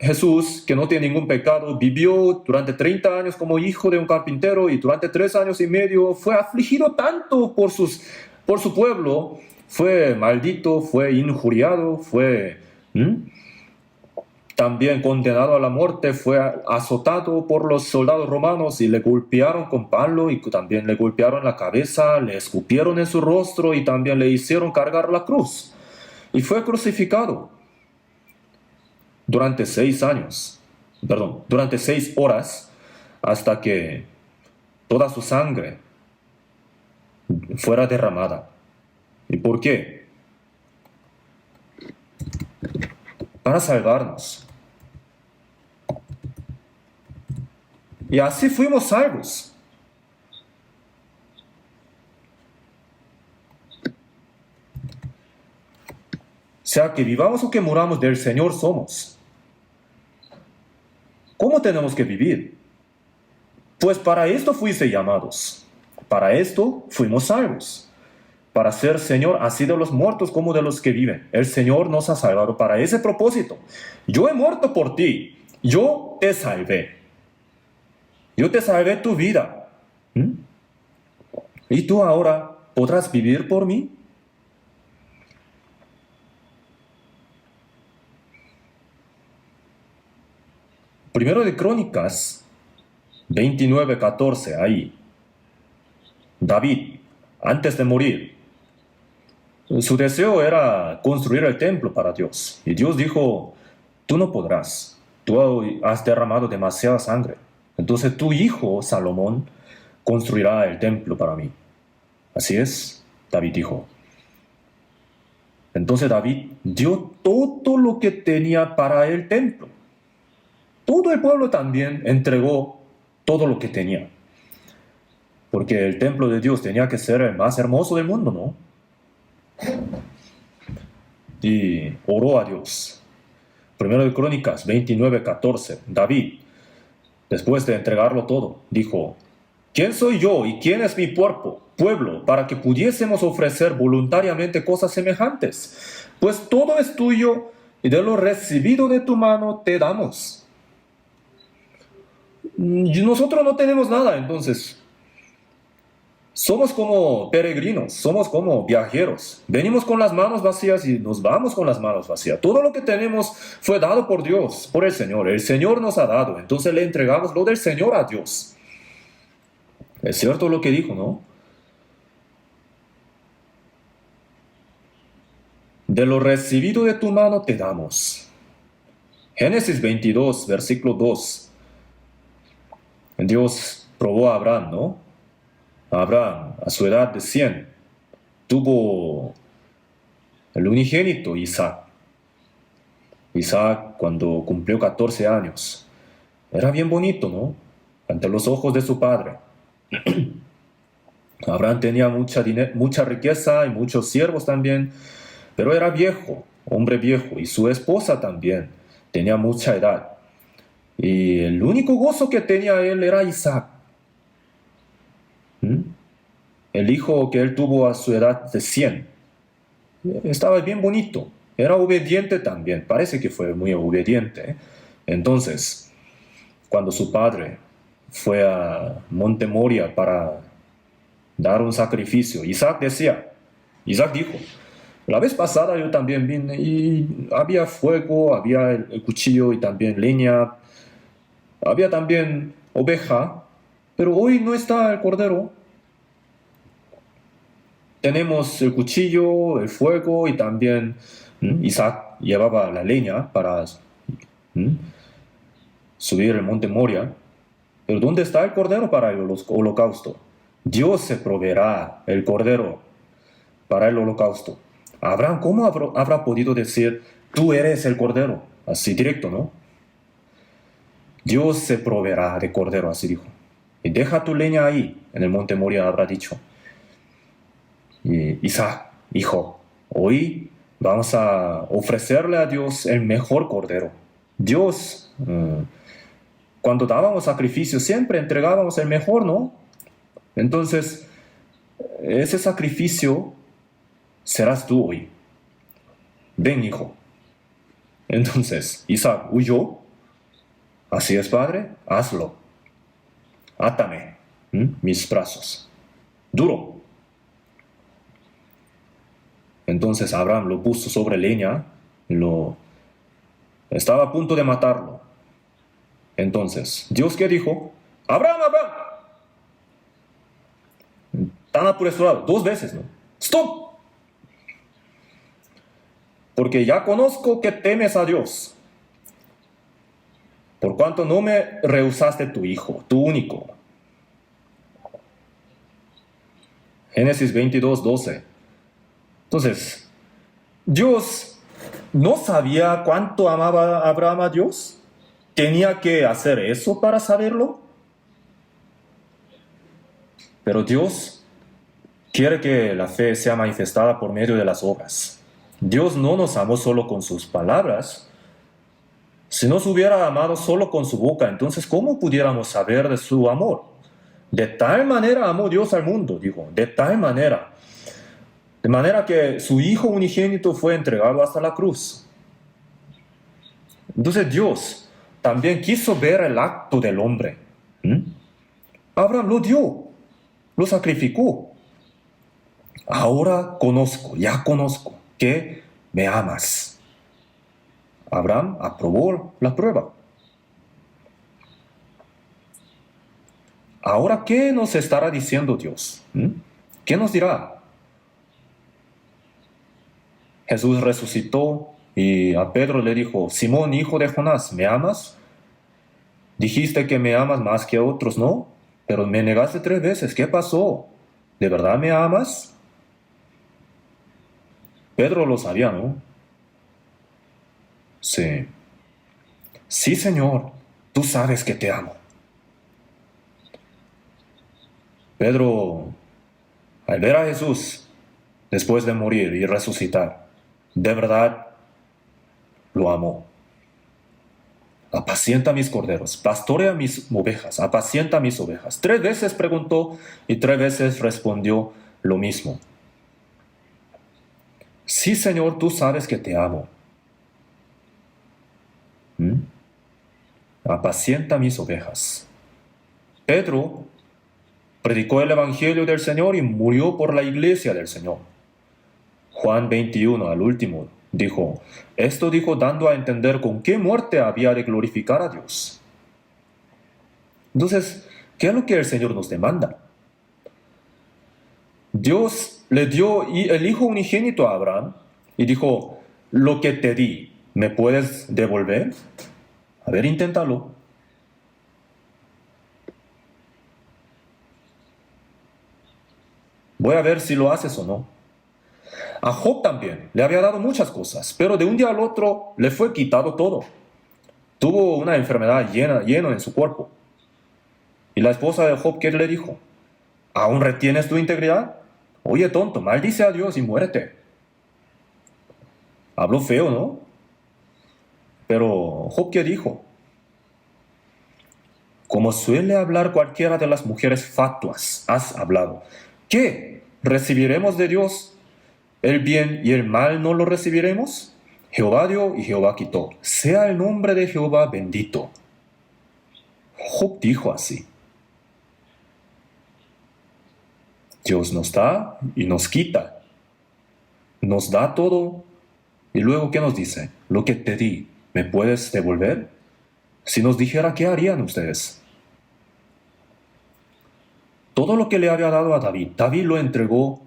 Jesús, que no tiene ningún pecado, vivió durante 30 años como hijo de un carpintero y durante 3 años y medio fue afligido tanto por su pueblo, fue maldito, fue injuriado, fue también condenado a la muerte, fue azotado por los soldados romanos y le golpearon con palo y también le golpearon la cabeza, le escupieron en su rostro y también le hicieron cargar la cruz. Y fue crucificado durante 6 años, perdón, durante 6 horas hasta que toda su sangre fuera derramada. ¿Y por qué? Para salvarnos. Y así fuimos salvos. Sea que vivamos o que muramos, del Señor somos. ¿Cómo tenemos que vivir? Pues para esto fuiste llamados. Para esto fuimos salvos. Para ser Señor así de los muertos como de los que viven. El Señor nos ha salvado para ese propósito. Yo he muerto por ti. Yo te salvé. Yo te salvé tu vida. ¿Y tú ahora podrás vivir por mí? Primero de Crónicas 29:14, ahí. David, antes de morir, su deseo era construir el templo para Dios. Y Dios dijo, tú no podrás. Tú has derramado demasiada sangre. Entonces tu hijo, Salomón, construirá el templo para mí. Así es, David dijo. Entonces David dio todo lo que tenía para el templo. Todo el pueblo también entregó todo lo que tenía. Porque el templo de Dios tenía que ser el más hermoso del mundo, ¿no? Y oró a Dios. Primero de Crónicas 29:14. David, después de entregarlo todo, dijo, ¿quién soy yo y quién es mi pueblo para que pudiésemos ofrecer voluntariamente cosas semejantes? Pues todo es tuyo y de lo recibido de tu mano te damos. Y nosotros no tenemos nada, entonces somos como peregrinos, somos como viajeros. Venimos con las manos vacías y nos vamos con las manos vacías. Todo lo que tenemos fue dado por Dios, por el Señor. El Señor nos ha dado, entonces le entregamos lo del Señor a Dios. Es cierto lo que dijo, ¿no? De lo recibido de tu mano te damos. Génesis 22, versículo 2. Dios probó a Abraham, ¿no? Abraham, a su edad de 100, tuvo el unigénito Isaac. Isaac, cuando cumplió 14 años, era bien bonito, ¿no? Ante los ojos de su padre. Abraham tenía mucha riqueza y muchos siervos también, pero era viejo, hombre viejo, y su esposa también tenía mucha edad. Y el único gozo que tenía él era Isaac. ¿Mm? El hijo que él tuvo a su edad de 100. Estaba bien bonito. Era obediente también. Parece que fue muy obediente. Entonces, cuando su padre fue a Monte Moria para dar un sacrificio, Isaac dijo, la vez pasada yo también vine y había fuego, había el cuchillo y también leña, había también oveja, pero hoy no está el cordero. Tenemos el cuchillo, el fuego y también Isaac llevaba la leña para subir el monte Moria. Pero ¿dónde está el cordero para el holocausto? Dios se proveerá el cordero para el holocausto. Abraham, ¿cómo habrá podido decir, tú eres el cordero? Así directo, ¿no? Dios se proveerá de cordero, así dijo. Y deja tu leña ahí, en el monte Moria habrá dicho. Y Isaac, hijo, hoy vamos a ofrecerle a Dios el mejor cordero. Dios, cuando dábamos sacrificio, siempre entregábamos el mejor, ¿no? Entonces, ese sacrificio serás tú hoy. Ven, hijo. Entonces, Isaac huyó. Así es, padre, hazlo. Átame mis brazos. Duro. Entonces Abraham lo puso sobre leña, estaba a punto de matarlo. Entonces, ¿Dios qué dijo? ¡Abraham, Abraham! Tan apresurado, 2 veces, ¿no? ¡Stop! Porque ya conozco que temes a Dios, por cuanto no me rehusaste tu hijo, tu único. Génesis 22:12. Entonces, Dios no sabía cuánto amaba Abraham a Dios. ¿Tenía que hacer eso para saberlo? Pero Dios quiere que la fe sea manifestada por medio de las obras. Dios no nos amó solo con sus palabras. Si nos hubiera amado solo con su boca, entonces ¿cómo pudiéramos saber de su amor? De tal manera amó Dios al mundo, dijo, de tal manera. De manera que su Hijo unigénito fue entregado hasta la cruz. Entonces Dios también quiso ver el acto del hombre. Abraham lo dio, lo sacrificó. Ahora ya conozco que me amas. Abraham aprobó la prueba. Ahora, ¿qué nos estará diciendo Dios? ¿Qué nos dirá? Jesús resucitó y a Pedro le dijo, Simón, hijo de Jonás, ¿me amas? Dijiste que me amas más que a otros, ¿no? Pero me negaste 3 veces. ¿Qué pasó? ¿De verdad me amas? Pedro lo sabía, ¿no? Sí. Sí, Señor, tú sabes que te amo. Pedro, al ver a Jesús, después de morir y resucitar, de verdad lo amó. Apacienta mis corderos, pastorea mis ovejas, apacienta mis ovejas. 3 veces preguntó y 3 veces respondió lo mismo. Sí, Señor, tú sabes que te amo. Apacienta mis ovejas. Pedro predicó el Evangelio del Señor y murió por la iglesia del Señor. Juan 21, al último, dijo, esto dijo dando a entender con qué muerte había de glorificar a Dios. Entonces, ¿qué es lo que el Señor nos demanda? Dios le dio el Hijo unigénito a Abraham y dijo, lo que te di, ¿me puedes devolver? A ver, inténtalo. Voy a ver si lo haces o no. A Job también le había dado muchas cosas, pero de un día al otro le fue quitado todo. Tuvo una enfermedad lleno en su cuerpo. Y la esposa de Job, ¿qué le dijo? ¿Aún retienes tu integridad? Oye, tonto, maldice a Dios y muérete. Habló feo, ¿no? Pero Job, ¿qué dijo? Como suele hablar cualquiera de las mujeres fatuas, has hablado. ¿Qué? ¿Recibiremos de Dios el bien y el mal no lo recibiremos? Jehová dio y Jehová quitó. Sea el nombre de Jehová bendito. Job dijo así. Dios nos da y nos quita. Nos da todo. Y luego, ¿qué nos dice? Lo que te di, ¿me puedes devolver? Si nos dijera, ¿qué harían ustedes? Todo lo que le había dado a David, David lo entregó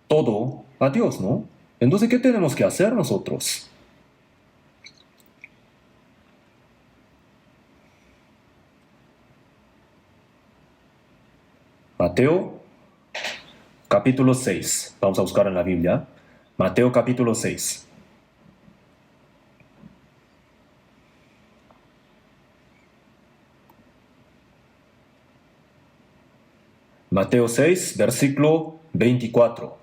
todo a Dios, ¿no? Entonces, ¿qué tenemos que hacer nosotros? Mateo capítulo 6. Vamos a buscar en la Biblia. Mateo capítulo 6. Mateo 6, versículo 24.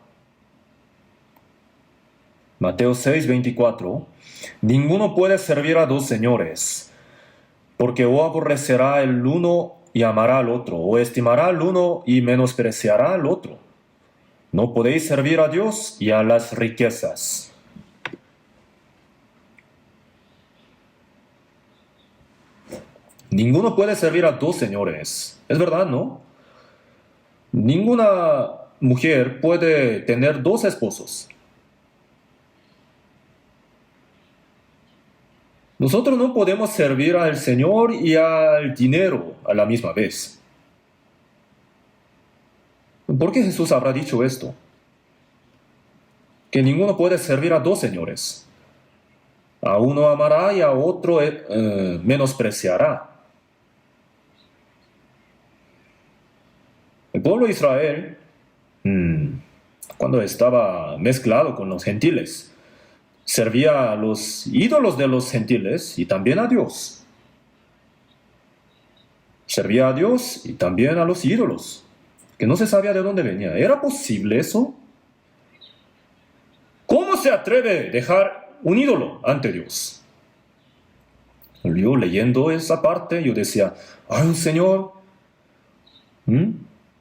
Mateo 6, 24. Ninguno puede servir a dos señores, porque o aborrecerá el uno y amará al otro, o estimará al uno y menospreciará al otro. No podéis servir a Dios y a las riquezas. Ninguno puede servir a dos señores. Es verdad, ¿no? Ninguna mujer puede tener dos esposos. Nosotros no podemos servir al Señor y al dinero a la misma vez. ¿Por qué Jesús habrá dicho esto? Que ninguno puede servir a dos señores. A uno amará y a otro menospreciará. El pueblo de Israel, cuando estaba mezclado con los gentiles, servía a los ídolos de los gentiles y también a Dios. Servía a Dios y también a los ídolos, que no se sabía de dónde venía. ¿Era posible eso? ¿Cómo se atreve a dejar un ídolo ante Dios? Yo leyendo esa parte, yo decía, ¡ay, Señor!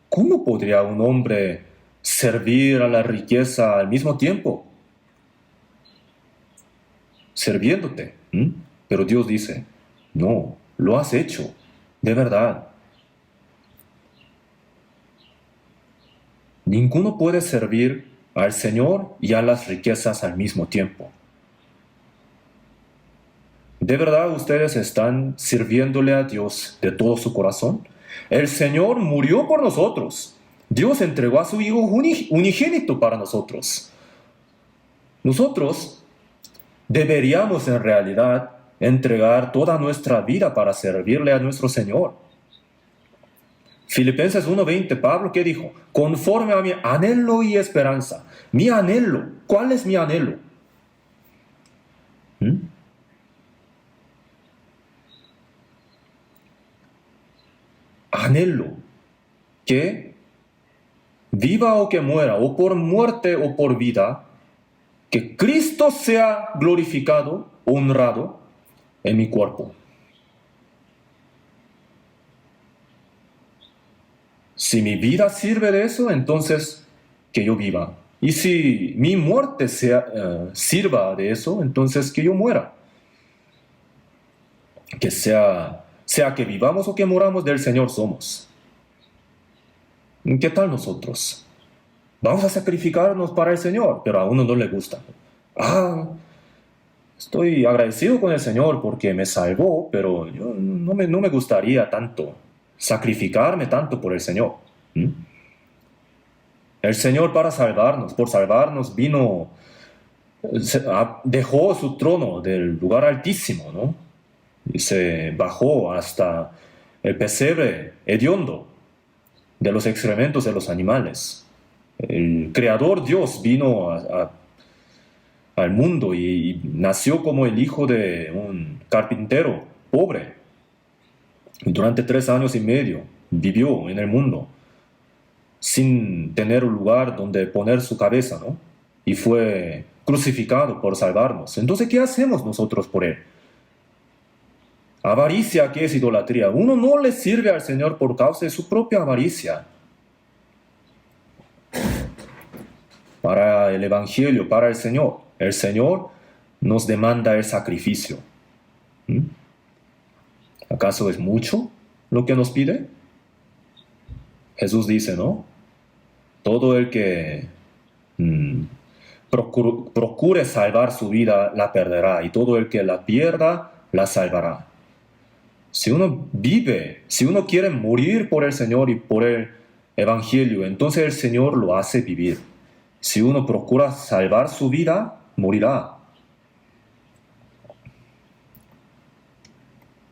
¿Cómo podría un hombre servir a la riqueza al mismo tiempo? Sirviéndote. Pero Dios dice, no, lo has hecho, de verdad. Ninguno puede servir al Señor y a las riquezas al mismo tiempo. ¿De verdad ustedes están sirviéndole a Dios de todo su corazón? El Señor murió por nosotros. Dios entregó a su Hijo unigénito para nosotros. Nosotros deberíamos en realidad entregar toda nuestra vida para servirle a nuestro Señor. Filipenses 1:20, Pablo, ¿qué dijo? Conforme a mi anhelo y esperanza. Mi anhelo. ¿Cuál es mi anhelo? Anhelo que viva o que muera, o por muerte o por vida, que Cristo sea glorificado, honrado en mi cuerpo. Si mi vida sirve de eso, entonces que yo viva. Y si mi muerte sirva de eso, entonces que yo muera. Que sea que vivamos o que moramos, del Señor somos. ¿Qué tal nosotros? Vamos a sacrificarnos para el Señor, pero a uno no le gusta. Estoy agradecido con el Señor porque me salvó, pero yo no me gustaría tanto sacrificarme tanto por el Señor. El Señor por salvarnos, vino, dejó su trono del lugar altísimo, ¿no? Y se bajó hasta el pesebre hediondo de los excrementos de los animales. El Creador Dios vino al mundo y nació como el hijo de un carpintero pobre. Y durante 3 años y medio vivió en el mundo. sin tener un lugar donde poner su cabeza, ¿no? Y fue crucificado por salvarnos. Entonces, ¿qué hacemos nosotros por él? Avaricia, ¿qué es idolatría? Uno no le sirve al Señor por causa de su propia avaricia. Para el Evangelio, para el Señor nos demanda el sacrificio. ¿Mm? ¿Acaso es mucho lo que nos pide? Jesús dice, ¿no? Todo el que procure salvar su vida la perderá, y todo el que la pierda la salvará. Si uno vive, si uno quiere morir por el Señor y por el Evangelio, entonces el Señor lo hace vivir. Si uno procura salvar su vida, morirá.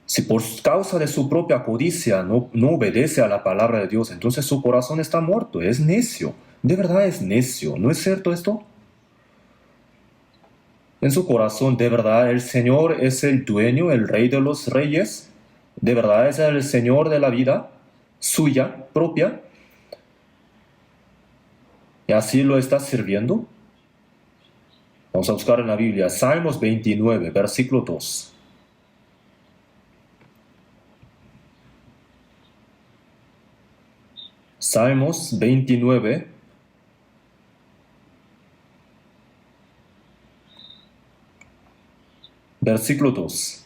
Si por causa de su propia codicia no obedece a la palabra de Dios, entonces su corazón está muerto, es necio. De verdad es necio, ¿no es cierto esto? En su corazón, de verdad, el Señor es el dueño, el rey de los reyes. De verdad es el Señor de la vida, suya, propia. ¿Y así lo está sirviendo? Vamos a buscar en la Biblia, Salmos 29, versículo 2. Salmos 29, versículo 2.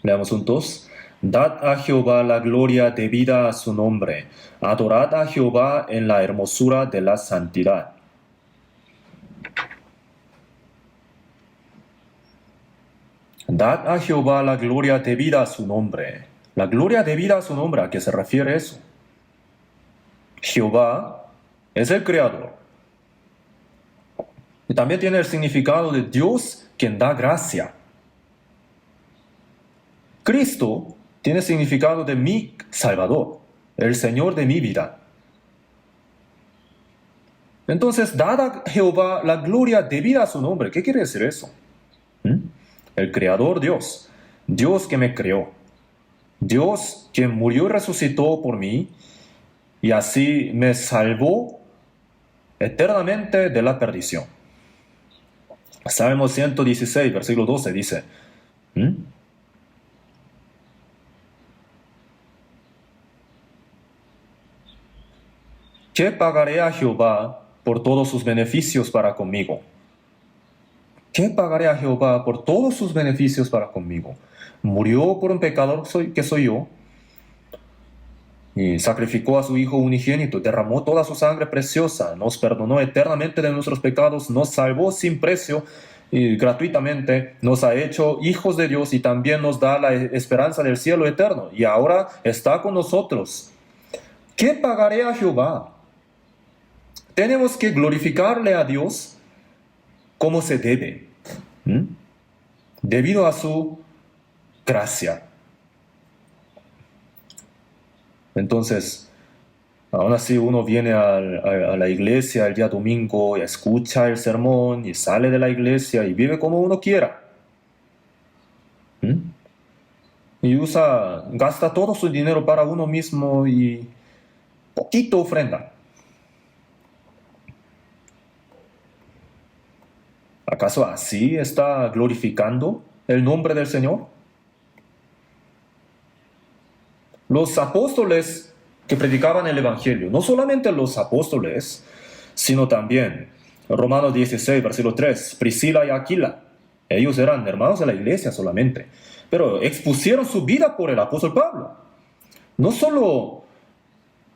Leamos juntos. Dad a Jehová la gloria debida a su nombre. Adorad a Jehová en la hermosura de la santidad. Dad a Jehová la gloria debida a su nombre. La gloria debida a su nombre, ¿a qué se refiere eso? Jehová es el creador. Y también tiene el significado de Dios quien da gracia. Cristo tiene significado de mi Salvador, el Señor de mi vida. Entonces, dad a Jehová la gloria debida a su nombre. ¿Qué quiere decir eso? El Creador Dios, Dios que me creó, Dios que murió y resucitó por mí y así me salvó eternamente de la perdición. Salmo 116, versículo 12 dice, ¿qué pagaré a Jehová por todos sus beneficios para conmigo? ¿Qué pagaré a Jehová por todos sus beneficios para conmigo? Murió por un pecador que soy yo, y sacrificó a su Hijo unigénito, derramó toda su sangre preciosa, nos perdonó eternamente de nuestros pecados, nos salvó sin precio y gratuitamente, nos ha hecho hijos de Dios y también nos da la esperanza del cielo eterno. Y ahora está con nosotros. ¿Qué pagaré a Jehová? Tenemos que glorificarle a Dios como se debe, debido a su gracia. Entonces, aún así uno viene a la iglesia el día domingo y escucha el sermón y sale de la iglesia y vive como uno quiera. Y gasta todo su dinero para uno mismo y poquito ofrenda. ¿Acaso así está glorificando el nombre del Señor? Los apóstoles que predicaban el Evangelio, no solamente los apóstoles, sino también Romanos 16, versículo 3, Priscila y Aquila, ellos eran hermanos de la iglesia solamente, pero expusieron su vida por el apóstol Pablo. No solo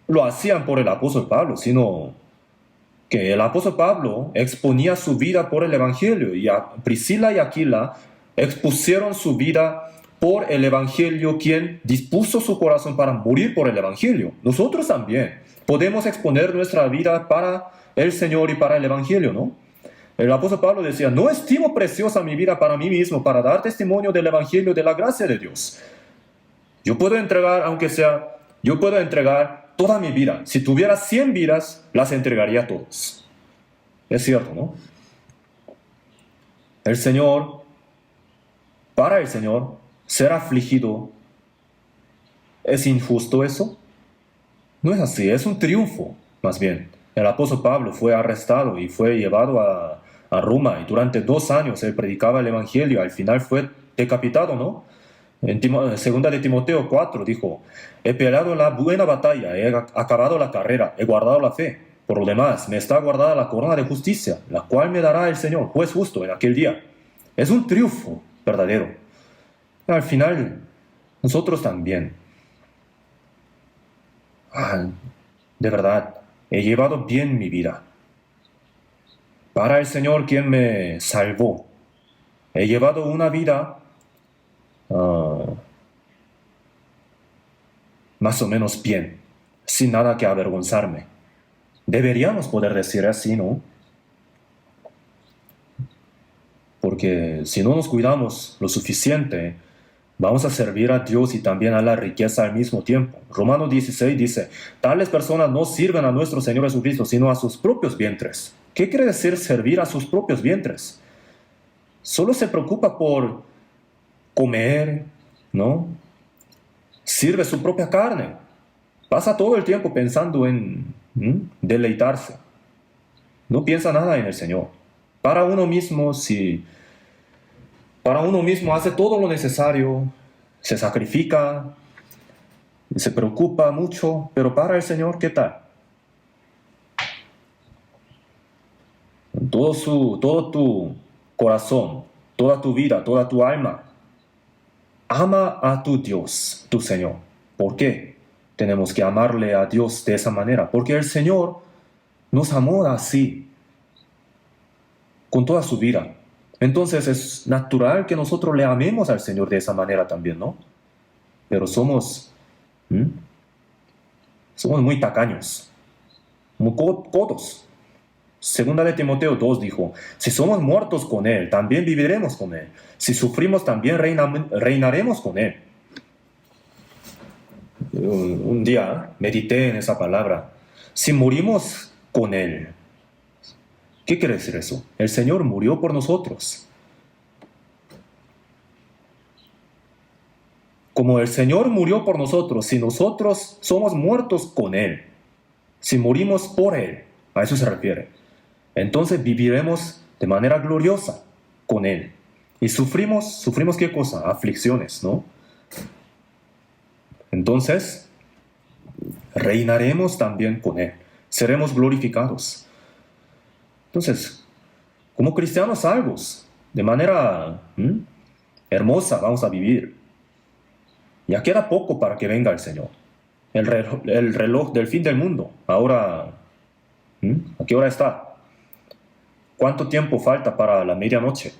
lo hacían por el apóstol Pablo, sino que el apóstol Pablo exponía su vida por el Evangelio y a Priscila y Aquila expusieron su vida por el Evangelio, quien dispuso su corazón para morir por el Evangelio. Nosotros también podemos exponer nuestra vida para el Señor y para el Evangelio, ¿no? El apóstol Pablo decía, no estimo preciosa mi vida para mí mismo, para dar testimonio del Evangelio, de la gracia de Dios. Yo puedo entregar, yo puedo entregar toda mi vida. Si tuviera 100 vidas, las entregaría todas. Es cierto, ¿no? El Señor, para el Señor, ser afligido, ¿es injusto eso? No es así, es un triunfo, más bien. El apóstol Pablo fue arrestado y fue llevado a Roma y durante 2 años él predicaba el Evangelio. Al final fue decapitado, ¿no? En segunda de Timoteo 4 dijo, he peleado la buena batalla, he acabado la carrera, he guardado la fe. Por lo demás, me está guardada la corona de justicia, la cual me dará el Señor, juez justo, en aquel día. Es un triunfo verdadero. Al final, nosotros también. Ah, de verdad, he llevado bien mi vida. Para el Señor quien me salvó, he llevado una vida ah, más o menos bien, sin nada que avergonzarme. Deberíamos poder decir así, ¿no? Porque si no nos cuidamos lo suficiente, vamos a servir a Dios y también a la riqueza al mismo tiempo. Romanos 16 dice, tales personas no sirven a nuestro Señor Jesucristo, sino a sus propios vientres. ¿Qué quiere decir servir a sus propios vientres? Solo se preocupa por comer, ¿no? Sirve su propia carne. Pasa todo el tiempo pensando en deleitarse. No piensa nada en el Señor. Para uno mismo, si para uno mismo hace todo lo necesario, se sacrifica, se preocupa mucho, pero para el Señor, ¿qué tal? Todo tu corazón, toda tu vida, toda tu alma, ama a tu Dios, tu Señor. ¿Por qué tenemos que amarle a Dios de esa manera? Porque el Señor nos amó así, con toda su vida. Entonces es natural que nosotros le amemos al Señor de esa manera también, ¿no? Pero ¿m? Somos muy tacaños, muy codos. Segunda de Timoteo 2 dijo, si somos muertos con Él, también viviremos con Él. Si sufrimos, también reinaremos con Él. Un día medité en esa palabra. Si morimos con Él, ¿qué quiere decir eso? El Señor murió por nosotros. Como el Señor murió por nosotros, si nosotros somos muertos con Él, si morimos por Él, a eso se refiere, entonces viviremos de manera gloriosa con Él. Y sufrimos ¿qué cosa? Aflicciones, ¿no? Entonces, reinaremos también con Él. Seremos glorificados. Entonces, como cristianos salvos, de manera hermosa vamos a vivir. Ya queda poco para que venga el Señor. El reloj del fin del mundo. Ahora, ¿a qué hora está? ¿Cuánto tiempo falta para la medianoche?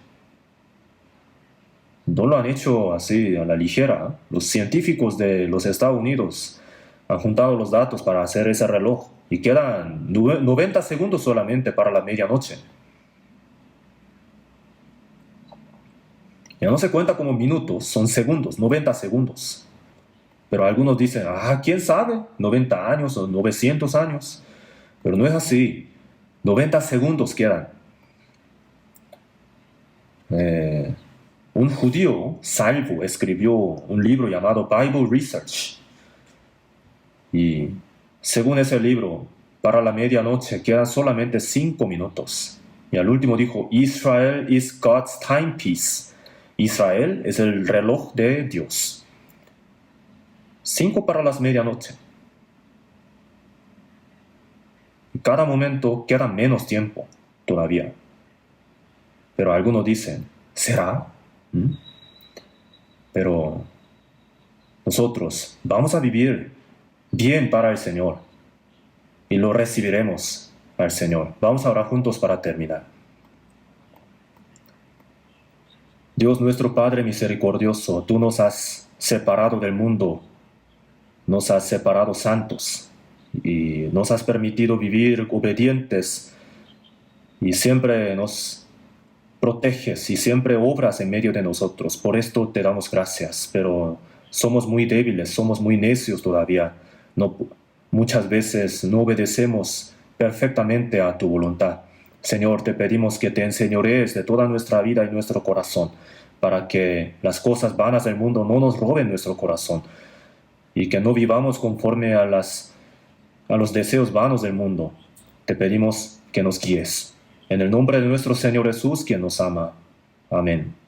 No lo han hecho así a la ligera. Los científicos de los Estados Unidos han juntado los datos para hacer ese reloj y quedan 90 segundos solamente para la medianoche. Ya no se cuenta como minutos, son segundos, 90 segundos. Pero algunos dicen, ¿quién sabe? 90 años o 900 años. Pero no es así. 90 segundos quedan. Un judío salvo escribió un libro llamado Bible Research. Y según ese libro, para la medianoche quedan solamente 5 minutos. Y al último dijo, Israel is God's timepiece. Israel es el reloj de Dios. 5 para las medianoche. Y cada momento queda menos tiempo todavía. Pero algunos dicen, ¿será? Pero nosotros vamos a vivir bien para el Señor y lo recibiremos al Señor. Vamos a orar juntos para terminar. Dios nuestro Padre misericordioso, tú nos has separado del mundo, nos has separado santos y nos has permitido vivir obedientes y siempre nos proteges y siempre obras en medio de nosotros. Por esto te damos gracias, pero somos muy débiles, somos muy necios todavía. Muchas veces no obedecemos perfectamente a tu voluntad. Señor, te pedimos que te enseñorees de toda nuestra vida y nuestro corazón, para que las cosas vanas del mundo no nos roben nuestro corazón y que no vivamos conforme a los deseos vanos del mundo. Te pedimos que nos guíes. En el nombre de nuestro Señor Jesús, quien nos ama. Amén.